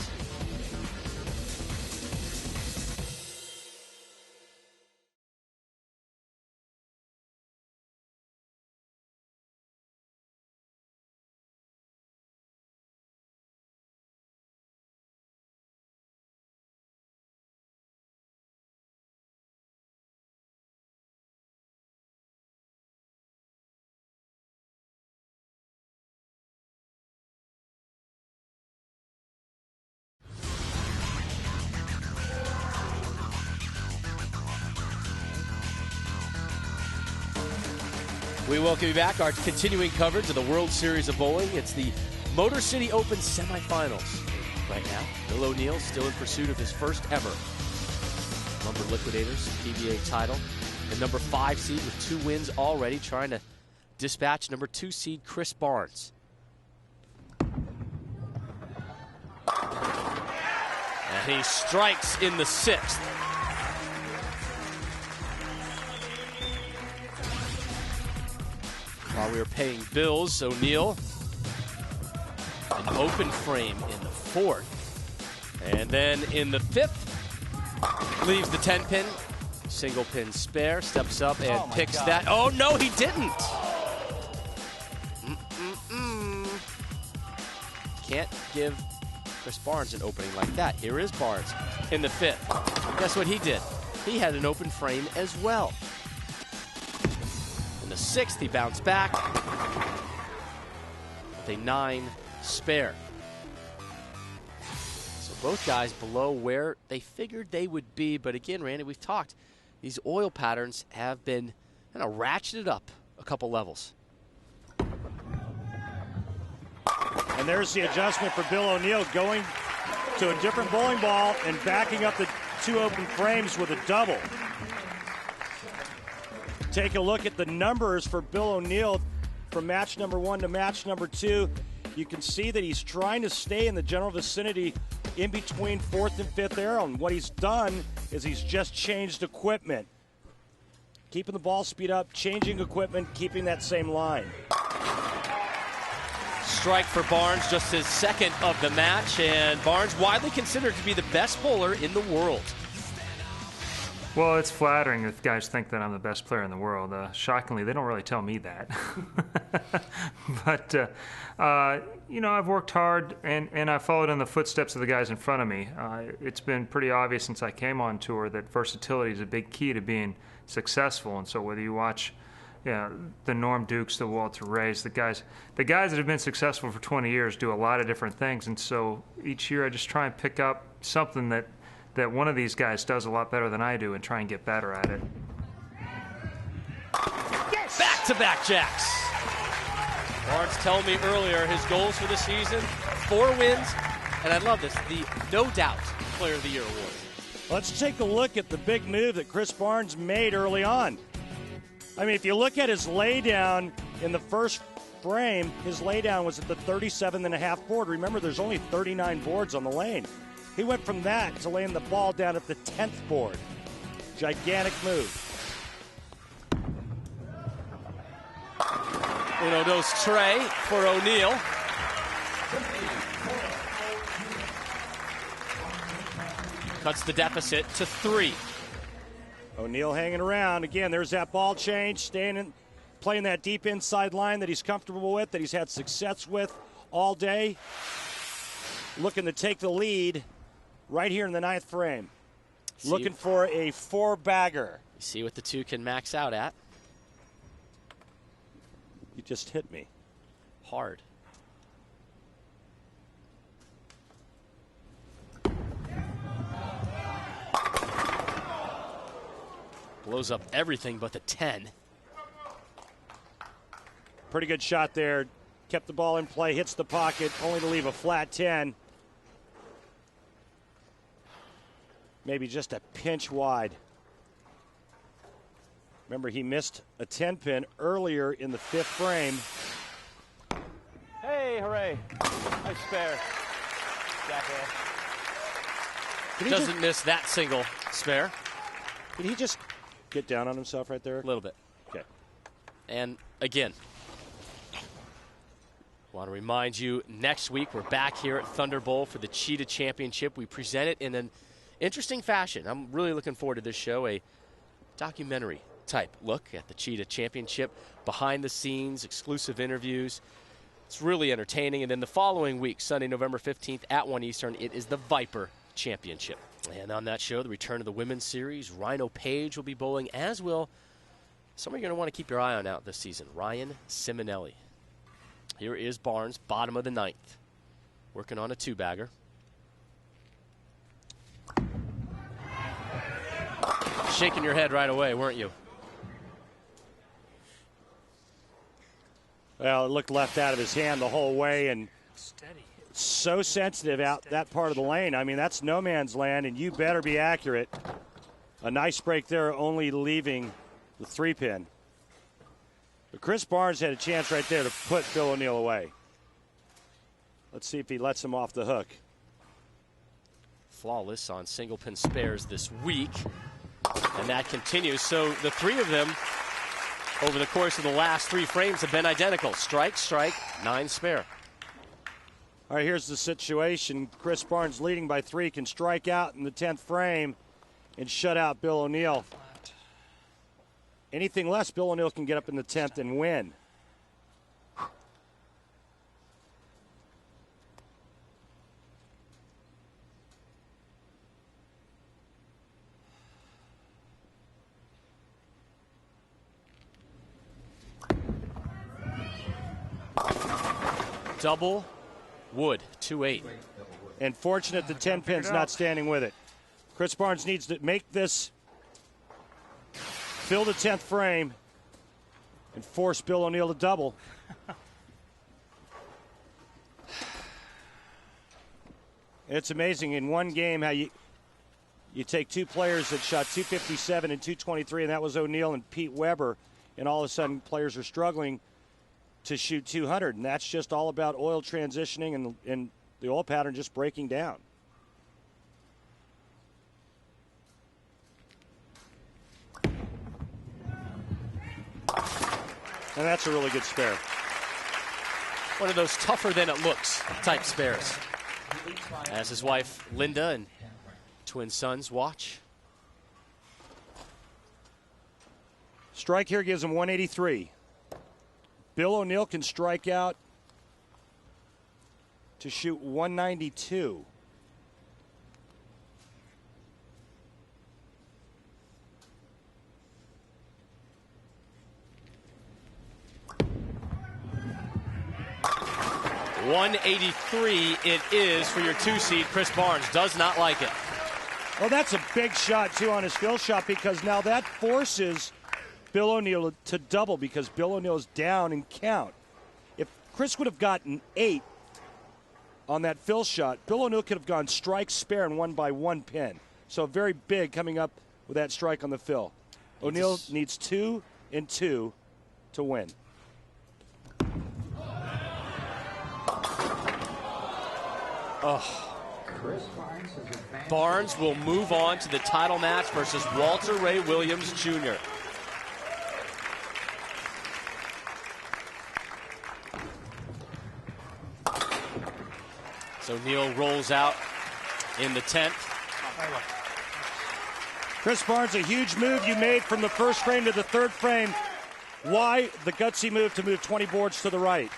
We welcome you back. Our continuing coverage of the World Series of Bowling. It's the Motor City Open semifinals. Right now, Bill O'Neal still in pursuit of his first ever Lumber Liquidators PBA title. The number 5 seed with 2 wins already, trying to dispatch number 2 seed Chris Barnes. And he strikes in the 6th. While we were paying bills, O'Neal, an open frame in the 4th. And then in the 5th, leaves the 10-pin, single pin spare, steps up and picks that. Oh, no, he didn't. Can't give Chris Barnes an opening like that. Here is Barnes in the 5th. Guess what he did? he had an open frame as well. In the 6th, he bounced back with a 9 spare. So both guys below where they figured they would be. But again, Randy, we've talked, these oil patterns have been kind of ratcheted up a couple levels. And there's the adjustment for Bill O'Neill, going to a different bowling ball and backing up the 2 open frames with a double. Take a look at the numbers for Bill O'Neill from match number 1 to match number 2. You can see that he's trying to stay in the general vicinity in between 4th and 5th arrow. And what he's done is he's just changed equipment. Keeping the ball speed up, changing equipment, keeping that same line. Strike for Barnes, just his 2nd of the match, and Barnes widely considered to be the best bowler in the world. Well, it's flattering if guys think that I'm the best player in the world. Shockingly, they don't really tell me that. But, you know, I've worked hard, and I've followed in the footsteps of the guys in front of me. It's been pretty obvious since I came on tour that versatility is a big key to being successful. And so whether you watch the Norm Dukes, the Walter Rays, the guys that have been successful for 20 years do a lot of different things. And so each year I just try and pick up something that one of these guys does a lot better than I do and try and get better at it. Yes! Back-to-back jacks. Barnes telling me earlier his goals for the season, 4 wins, and I love this, the No Doubt Player of the Year award. Let's take a look at the big move that Chris Barnes made early on. I mean, if you look at his laydown in the first frame, his laydown was at the 37.5 board. Remember, there's only 39 boards on the lane. He went from that to laying the ball down at the 10th board. Gigantic move. Uno, dos, tres for O'Neill. Cuts the deficit to 3. O'Neill hanging around. Again, there's that ball change, staying in, playing that deep inside line that he's comfortable with, that he's had success with all day. Looking to take the lead right here in the 9th frame. Looking for a 4-bagger. You see what the 2 can max out at. You just hit me. Hard. Blows up everything but the 10. Pretty good shot there. Kept the ball in play, hits the pocket, only to leave a flat 10. Maybe just a pinch wide. Remember, he missed a 10-pin earlier in the 5th frame. Hey, hooray. Nice spare. Jackass. Doesn't miss that single spare. Did he just get down on himself right there? A little bit. Okay. And again, want to remind you, next week we're back here at Thunderbowl for the Cheetah Championship. We present it in an interesting fashion. I'm really looking forward to this show, a documentary type look at the Cheetah Championship, behind the scenes, exclusive interviews. It's really entertaining. And then the following week, Sunday, November 15th at 1 Eastern, it is the Viper Championship. And on that show, the return of the women's series, Rhino Page will be bowling, as will someone you're going to want to keep your eye on out this season, Ryan Simonelli. Here is Barnes, bottom of the 9th, working on a 2-bagger. Shaking your head right away, weren't you? Well, it looked left out of his hand the whole way, and so sensitive out that part of the lane. I mean, that's no man's land, and you better be accurate. A nice break there, only leaving the 3-pin. But Chris Barnes had a chance right there to put Bill O'Neill away. Let's see if he lets him off the hook. Flawless on single-pin spares this week, and that continues. So the 3 of them over the course of the last 3 frames have been identical. Strike, strike, 9 spare. All right, here's the situation. Chris Barnes leading by 3 can strike out in the 10th frame and shut out Bill O'Neill. Anything less, Bill O'Neill can get up in the 10th and win. double wood, 2-8. And fortunate the 10 pin's not standing with it. Chris Barnes needs to make this, fill the 10th frame, and force Bill O'Neill to double. It's amazing in one game how you take two players that shot 257 and 223, and that was O'Neill and Pete Weber, and all of a sudden players are struggling to shoot 200, and that's just all about oil transitioning and the oil pattern just breaking down. And that's a really good spare. One of those tougher than it looks type spares. As his wife Linda and twin sons watch. Strike here gives him 183. Bill O'Neill can strike out to shoot 192. .183 it is for your 2-seed. Chris Barnes does not like it. Well, that's a big shot, too, on his fill shot, because now that forces Bill O'Neill to double, because Bill O'Neill's down in count. If Chris would have gotten 8 on that fill shot, Bill O'Neill could have gone strike, spare, and won by 1 pin. So very big coming up with that strike on the fill. O'Neill needs 2 and 2 to win. Oh. Barnes will move on to the title match versus Walter Ray Williams Jr. So O'Neill rolls out in the 10th. Chris Barnes, a huge move you made from the first frame to the third frame. Why the gutsy move to move 20 boards to the right?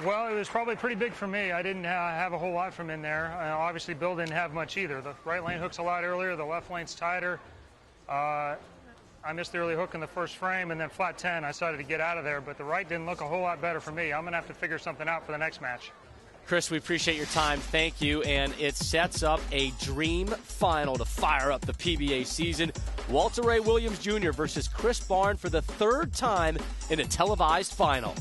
Well, it was probably pretty big for me. I didn't have a whole lot from in there. Obviously, Bill didn't have much either. The right lane hook's a lot earlier. The left lane's tighter. I missed the early hook in the first frame, and then flat 10, I decided to get out of there. But the right didn't look a whole lot better for me. I'm going to have to figure something out for the next match. Chris, we appreciate your time. Thank you. And it sets up a dream final to fire up the PBA season. Walter Ray Williams Jr. versus Chris Barnes for the third time in a televised final.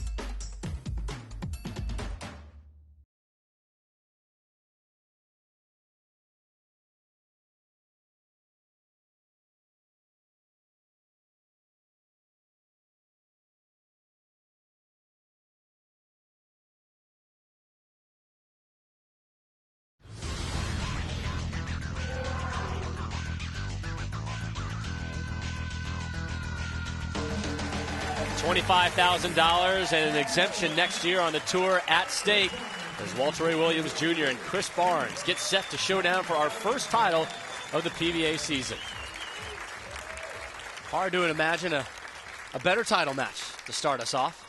$25,000 and an exemption next year on the tour at stake as Walter Ray Williams Jr. and Chris Barnes get set to show down for our first title of the PBA season. Hard to imagine a better title match to start us off.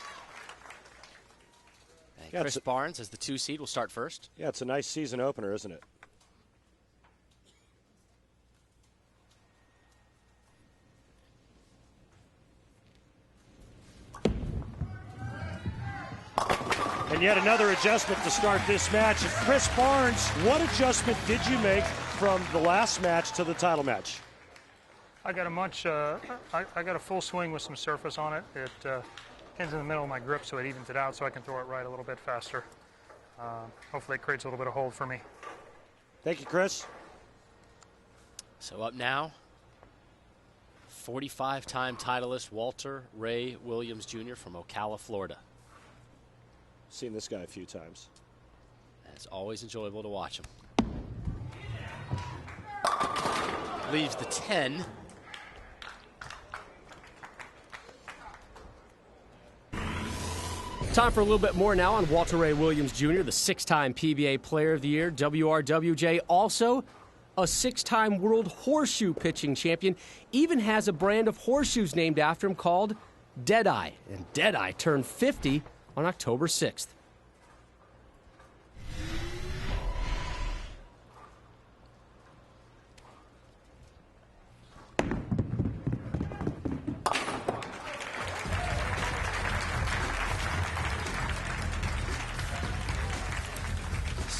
And Chris Barnes as the 2-seed will start first. Yeah, it's a nice season opener, isn't it? And yet another adjustment to start this match. And Chris Barnes, what adjustment did you make from the last match to the title match? I got I got a full swing with some surface on it. It pins in the middle of my grip, so it evens it out so I can throw it right a little bit faster. Hopefully it creates a little bit of hold for me. Thank you, Chris. So up now, 45-time titleist Walter Ray Williams Jr. from Ocala, Florida. Seen this guy a few times. It's always enjoyable to watch him. Leaves the 10. Time for a little bit more now on Walter Ray Williams Jr., the 6-time PBA Player of the Year, WRWJ, also a 6-time World Horseshoe Pitching Champion, even has a brand of horseshoes named after him called Deadeye. And Deadeye turned 50 on October 6th.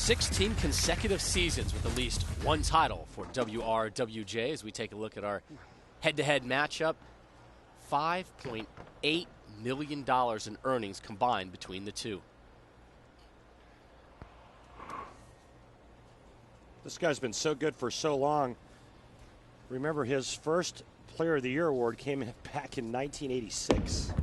16 consecutive seasons with at least one title for WRWJ. As we take a look at our head-to-head matchup, $5.8 million in earnings combined between the two. This guy's been so good for so long. Remember, his first Player of the Year award came back in 1986.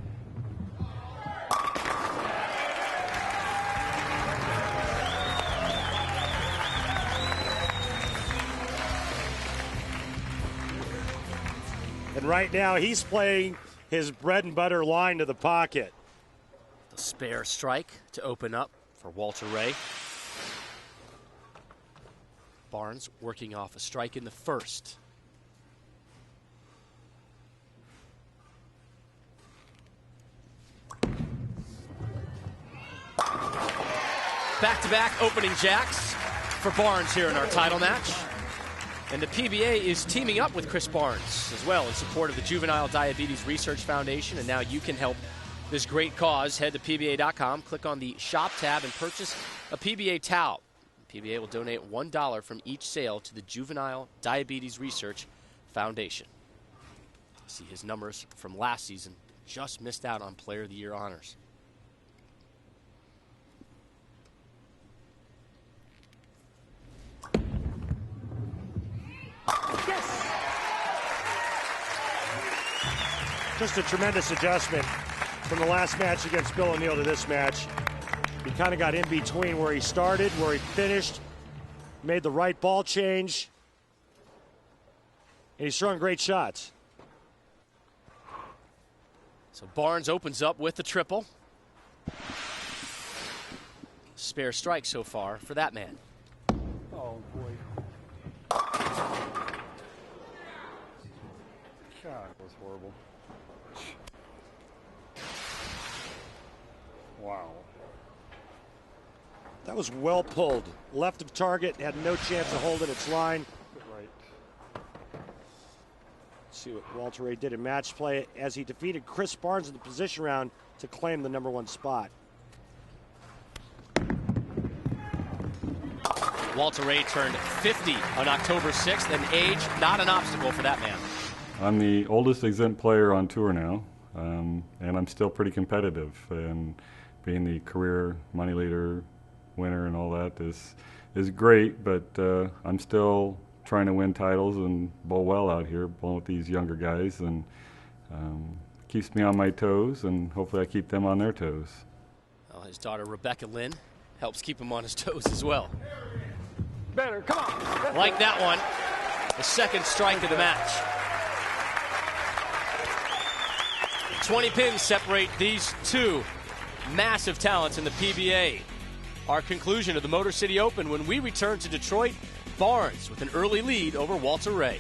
And right now, he's playing his bread and butter line to the pocket. The spare strike to open up for Walter Ray. Barnes working off a strike in the first. Back-to-back opening jacks for Barnes here in our title match. And the PBA is teaming up with Chris Barnes as well in support of the Juvenile Diabetes Research Foundation. And now you can help this great cause. Head to PBA.com, click on the shop tab, and purchase a PBA towel. PBA will donate $1 from each sale to the Juvenile Diabetes Research Foundation. See his numbers from last season, just missed out on Player of the Year honors. Yes! Just a tremendous adjustment from the last match against Bill O'Neill to this match. He kind of got in between where he started, where he finished, made the right ball change, and he's throwing great shots. So Barnes opens up with the triple. Spare strike so far for that man. Oh, boy. God, it was horrible. Wow. That was well pulled. Left of target, had no chance of holding its line. Right. See what Walter Ray did in match play as he defeated Chris Barnes in the position round to claim the #1 spot. Walter Ray turned 50 on October 6th, and age not an obstacle for that man. I'm the oldest exempt player on tour now, and I'm still pretty competitive. And being the career money leader, winner, and all that is great. But I'm still trying to win titles and bowl well out here, bowling with these younger guys, and keeps me on my toes. And hopefully, I keep them on their toes. Well, his daughter Rebecca Lynn helps keep him on his toes as well. Better, come on. Like that one, the second strike of the match. 20 pins separate these two massive talents in the PBA. Our conclusion of the Motor City Open when we return to Detroit. Barnes with an early lead over Walter Ray.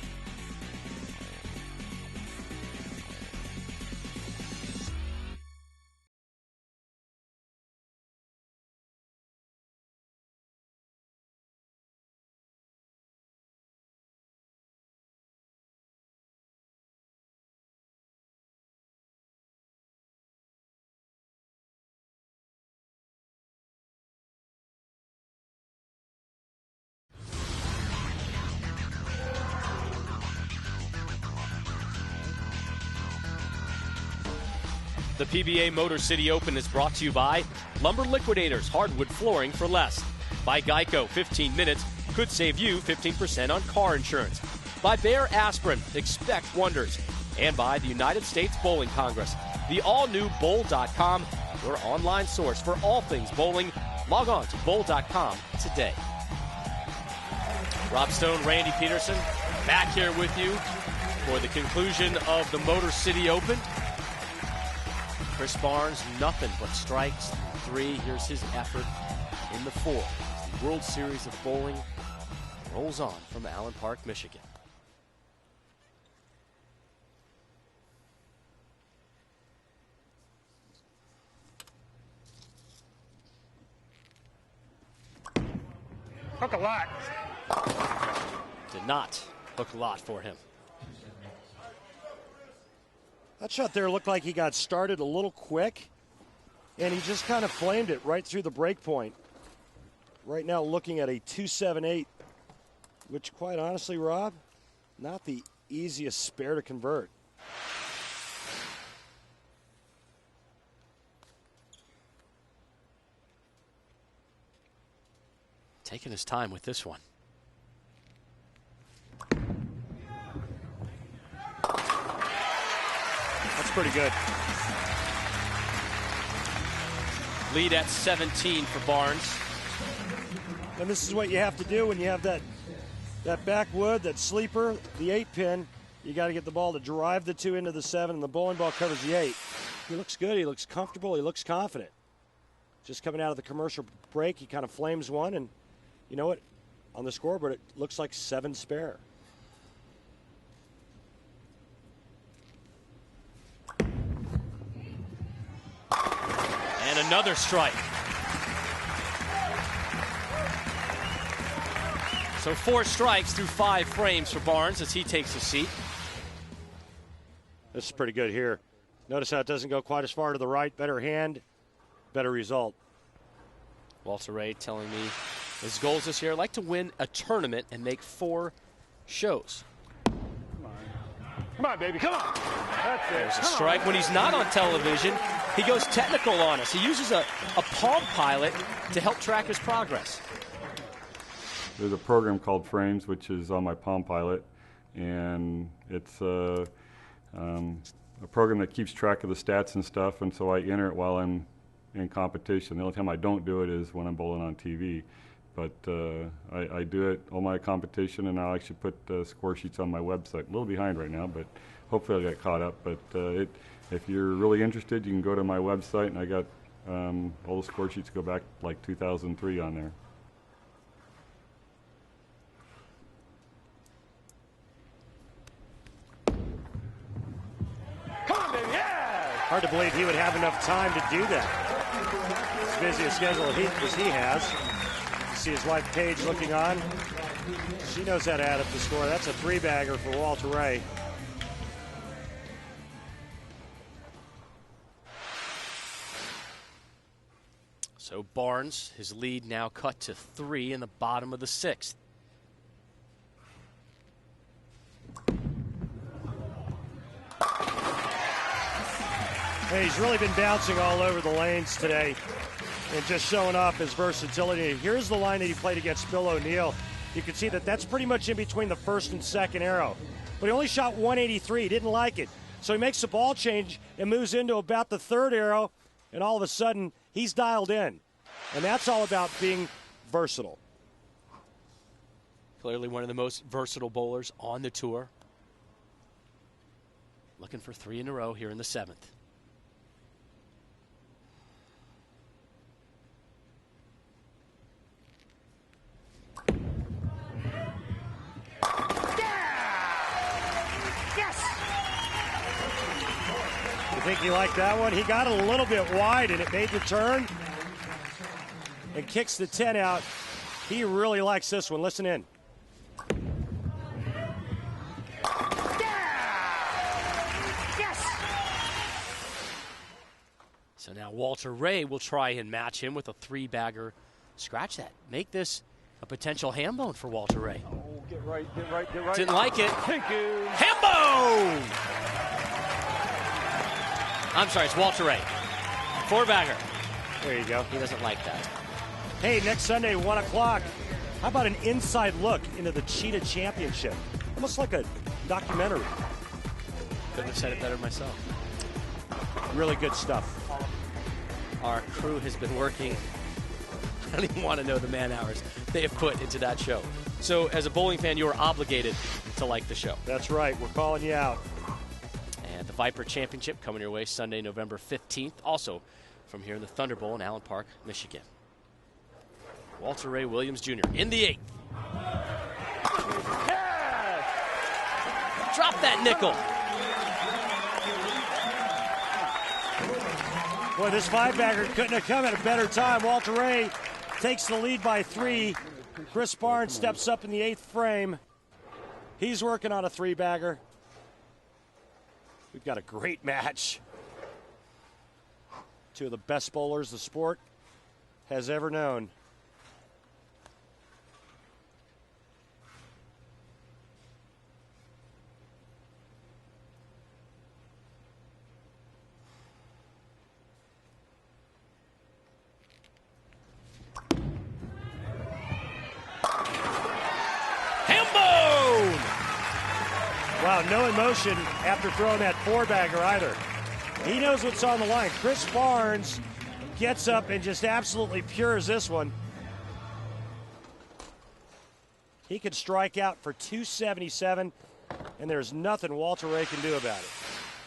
The PBA Motor City Open is brought to you by Lumber Liquidators, hardwood flooring for less. By Geico, 15 minutes could save you 15% on car insurance. By Bear Aspirin, expect wonders. And by the United States Bowling Congress. The all-new bowl.com, your online source for all things bowling. Log on to bowl.com today. Rob Stone, Randy Peterson, back here with you for the conclusion of the Motor City Open. Chris Barnes, nothing but strikes through 3. Here's his effort in the 4th. The World Series of Bowling rolls on from Allen Park, Michigan. Hook a lot. Did not hook a lot for him. That shot there looked like he got started a little quick, and he just kind of flamed it right through the break point. right now looking at a 278, which quite honestly, Rob, not the easiest spare to convert. Taking his time with this one. That's pretty good. Lead at 17 for Barnes. And this is what you have to do when you have that backwood, that sleeper, the 8-pin. You got to get the ball to drive the 2 into the 7, and the bowling ball covers the 8. He looks good. He looks comfortable. He looks confident. Just coming out of the commercial break, he kind of flames one, and you know what? On the scoreboard, it looks like 7 spare. And another strike. So 4 strikes through 5 frames for Barnes as he takes a seat. This is pretty good here. Notice how it doesn't go quite as far to the right. Better hand, better result. Walter Ray telling me his goals this year, like to win a tournament and make 4 shows. Come on, baby, come on. That's it. There's a strike. When he's not on television, he goes technical on us. He uses a Palm Pilot to help track his progress. There's a program called Frames, which is on my Palm Pilot, and it's a program that keeps track of the stats and stuff, and so I enter it while I'm in competition. The only time I don't do it is when I'm bowling on TV. But I do it all my competition, and I'll actually put score sheets on my website. A little behind right now, but hopefully I'll get caught up. But if you're really interested, you can go to my website, and I got all the score sheets go back like 2003 on there. Come on, baby, yeah! Hard to believe he would have enough time to do that. As busy a schedule as he has. See his wife Paige looking on. She knows how to add up the score. That's a 3-bagger for Walter Ray. So Barnes, his lead now cut to 3 in the bottom of the 6th. Hey, he's really been bouncing all over the lanes today and just showing off his versatility. Here's the line that he played against Bill O'Neill. You can see that that's pretty much in between the first and second arrow. But he only shot 183. He didn't like it. So he makes a ball change and moves into about the 3rd arrow, and all of a sudden, he's dialed in. And that's all about being versatile. Clearly one of the most versatile bowlers on the tour. Looking for 3 in a row here in the 7th. I think he liked that one. He got it a little bit wide, and it made the turn and kicks the 10 out. He really likes this one. Listen in. Yes! So now Walter Ray will try and match him with a 3-bagger. Scratch that. Make this a potential ham bone for Walter Ray. Oh, get right, get right, get right. Didn't like it. Thank you. Ham bone! I'm sorry, it's Walter Ray. 4-bagger. There you go. He doesn't like that. Hey, next Sunday, 1 o'clock. How about an inside look into the Cheetah Championship? Almost like a documentary. Couldn't have said it better myself. Really good stuff. Our crew has been working. I don't even want to know the man hours they have put into that show. So as a bowling fan, you are obligated to like the show. That's right. We're calling you out. And the Viper Championship coming your way Sunday, November 15th. Also from here in the Thunderbowl in Allen Park, Michigan. Walter Ray Williams Jr. in the 8th. Yes! Drop that nickel. Boy, this 5-bagger couldn't have come at a better time. Walter Ray takes the lead by 3. Chris Barnes steps up in the 8th frame. He's working on a 3-bagger. We've got a great match. 2 of the best bowlers the sport has ever known. Now, no emotion after throwing that four-bagger either. He knows what's on the line. Chris Barnes gets up and just absolutely pures this one. He could strike out for 277, and there's nothing Walter Ray can do about it.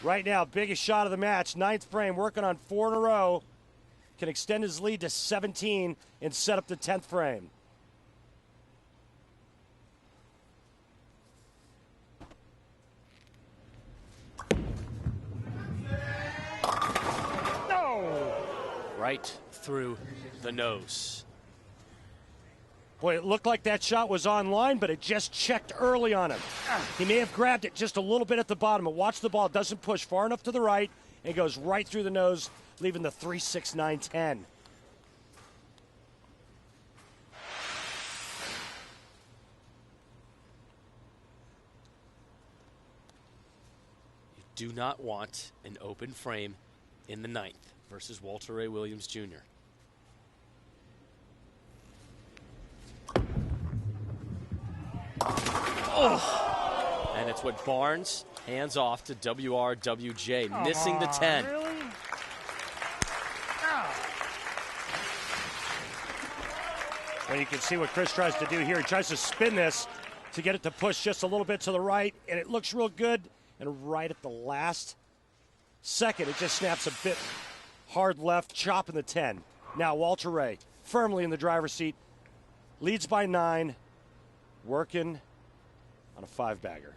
Right now, biggest shot of the match, 9th frame, working on 4 in a row. Can extend his lead to 17 and set up the 10th frame. No! Right through the nose. Boy, it looked like that shot was online, but it just checked early on him. He may have grabbed it just a little bit at the bottom, but watch the ball. It doesn't push far enough to the right, and it goes right through the nose, leaving the 3.6910. You do not want an open frame in the 9th versus Walter Ray Williams Jr. Oh. And it's what Barnes hands off to WRWJ, missing the 10. Really? Well, you can see what Chris tries to do here. He tries to spin this to get it to push just a little bit to the right, and it looks real good. And right at the last second, it just snaps a bit hard left, chopping the 10. Now Walter Ray firmly in the driver's seat, leads by 9, working on a 5-bagger.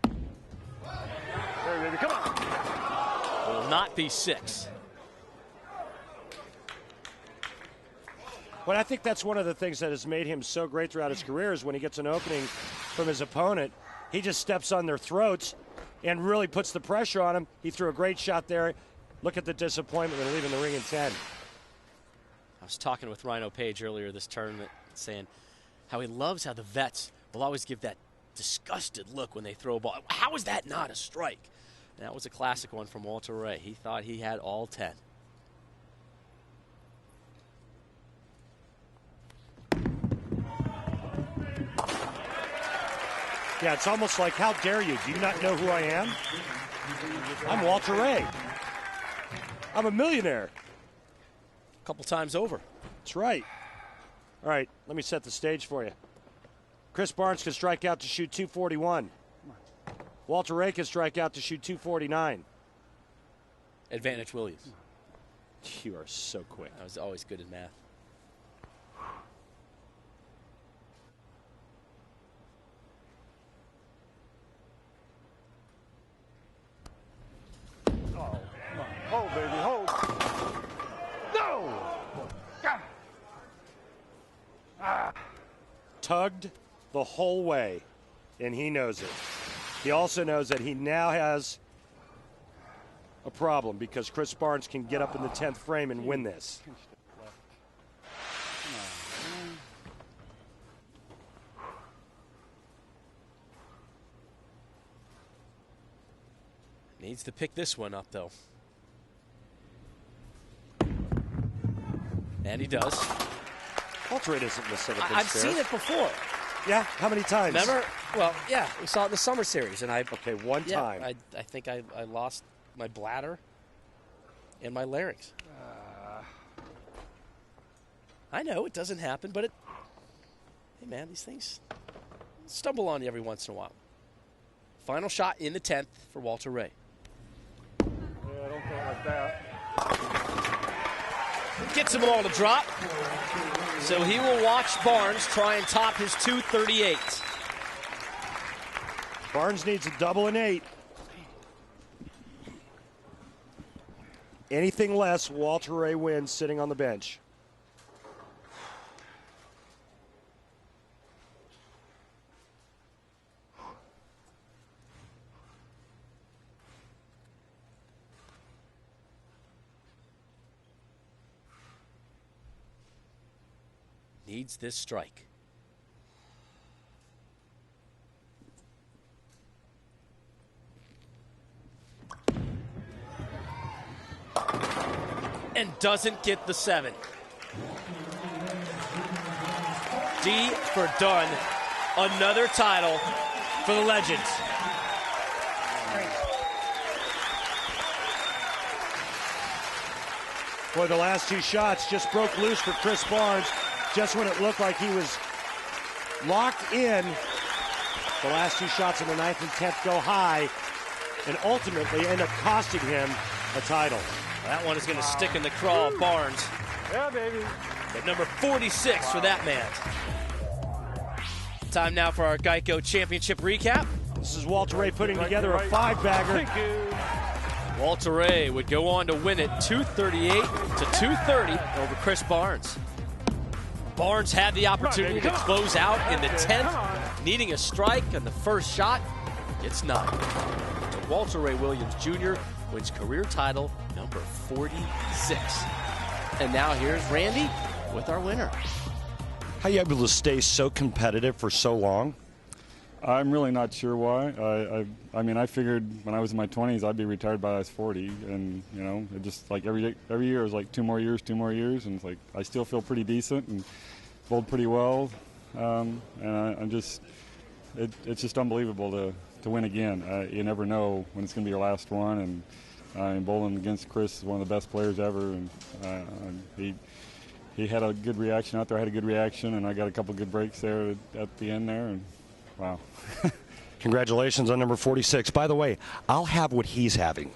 Hey, baby, come on. Will not be 6. But I think that's one of the things that has made him so great throughout his career is when he gets an opening from his opponent, he just steps on their throats and really puts the pressure on him. He threw a great shot there. Look at the disappointment in leaving the ring in 10. I was talking with Rhino Page earlier this tournament, saying how he loves how the vets will always give that disgusted look when they throw a ball. How is that not a strike? And that was a classic one from Walter Ray. He thought he had all 10. Yeah, it's almost like, how dare you? Do you not know who I am? I'm Walter Ray. I'm a millionaire. A couple times over. That's right. All right, let me set the stage for you. Chris Barnes can strike out to shoot 241. Walter Ray can strike out to shoot 249. Advantage Williams. You are so quick. I was always good at math. Oh, come on. Hold, baby, hold. No! Ah. Tugged the whole way, and he knows it. He also knows that he now has a problem because Chris Barnes can get up in the 10th frame and win this. Needs to pick this one up, though. And he does. Walter Ray doesn't miss it. I've seen it before. Yeah, how many times? Remember? Well, yeah, we saw it in the summer series, and one time. I think I lost my bladder and my larynx. I know it doesn't happen, but hey man, these things stumble on you every once in a while. Final shot in the 10th for Walter Ray. Yeah, don't throw it like that. Gets them all to drop. So he will watch Barnes try and top his 238. Barnes needs a double and 8. Anything less, Walter Ray wins sitting on the bench. Needs this strike. And doesn't get the 7. D for done. Another title for the Legends. Boy, the last two shots just broke loose for Chris Barnes just when it looked like he was locked in. The last two shots in the 9th and 10th go high and ultimately end up costing him a title. That one is going to stick in the craw of Barnes. Yeah, baby. At number 46 for that man. Time now for our Geico Championship recap. This is Walter Ray putting together a 5-bagger. Walter Ray would go on to win it 238 to 230 over Chris Barnes. Barnes had the opportunity to close out in the 10th, needing a strike on the first shot. It's not. So Walter Ray Williams Jr. wins career title number 46. And now here's Randy with our winner. How are you able to stay so competitive for so long? I'm really not sure why. I mean, I figured when I was in my 20s I'd be retired by I was 40, and you know, it just like every year it was like 2 more years, and it's like I still feel pretty decent and bowled pretty well, and I'm just it's just unbelievable to win again. You never know when it's going to be your last one, and bowling against Chris is one of the best players ever, and he had a good reaction out there. I had a good reaction, and I got a couple good breaks there at the end there, and wow. Congratulations on number 46. By the way, I'll have what he's having.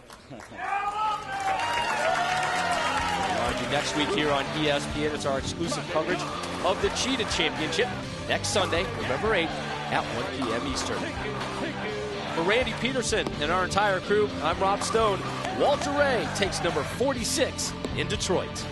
Next week here on ESPN, it's our exclusive coverage of the Cheetah Championship next Sunday, November 8th at 1 p.m. Eastern. For Randy Peterson and our entire crew, I'm Rob Stone. Walter Ray takes number 46 in Detroit.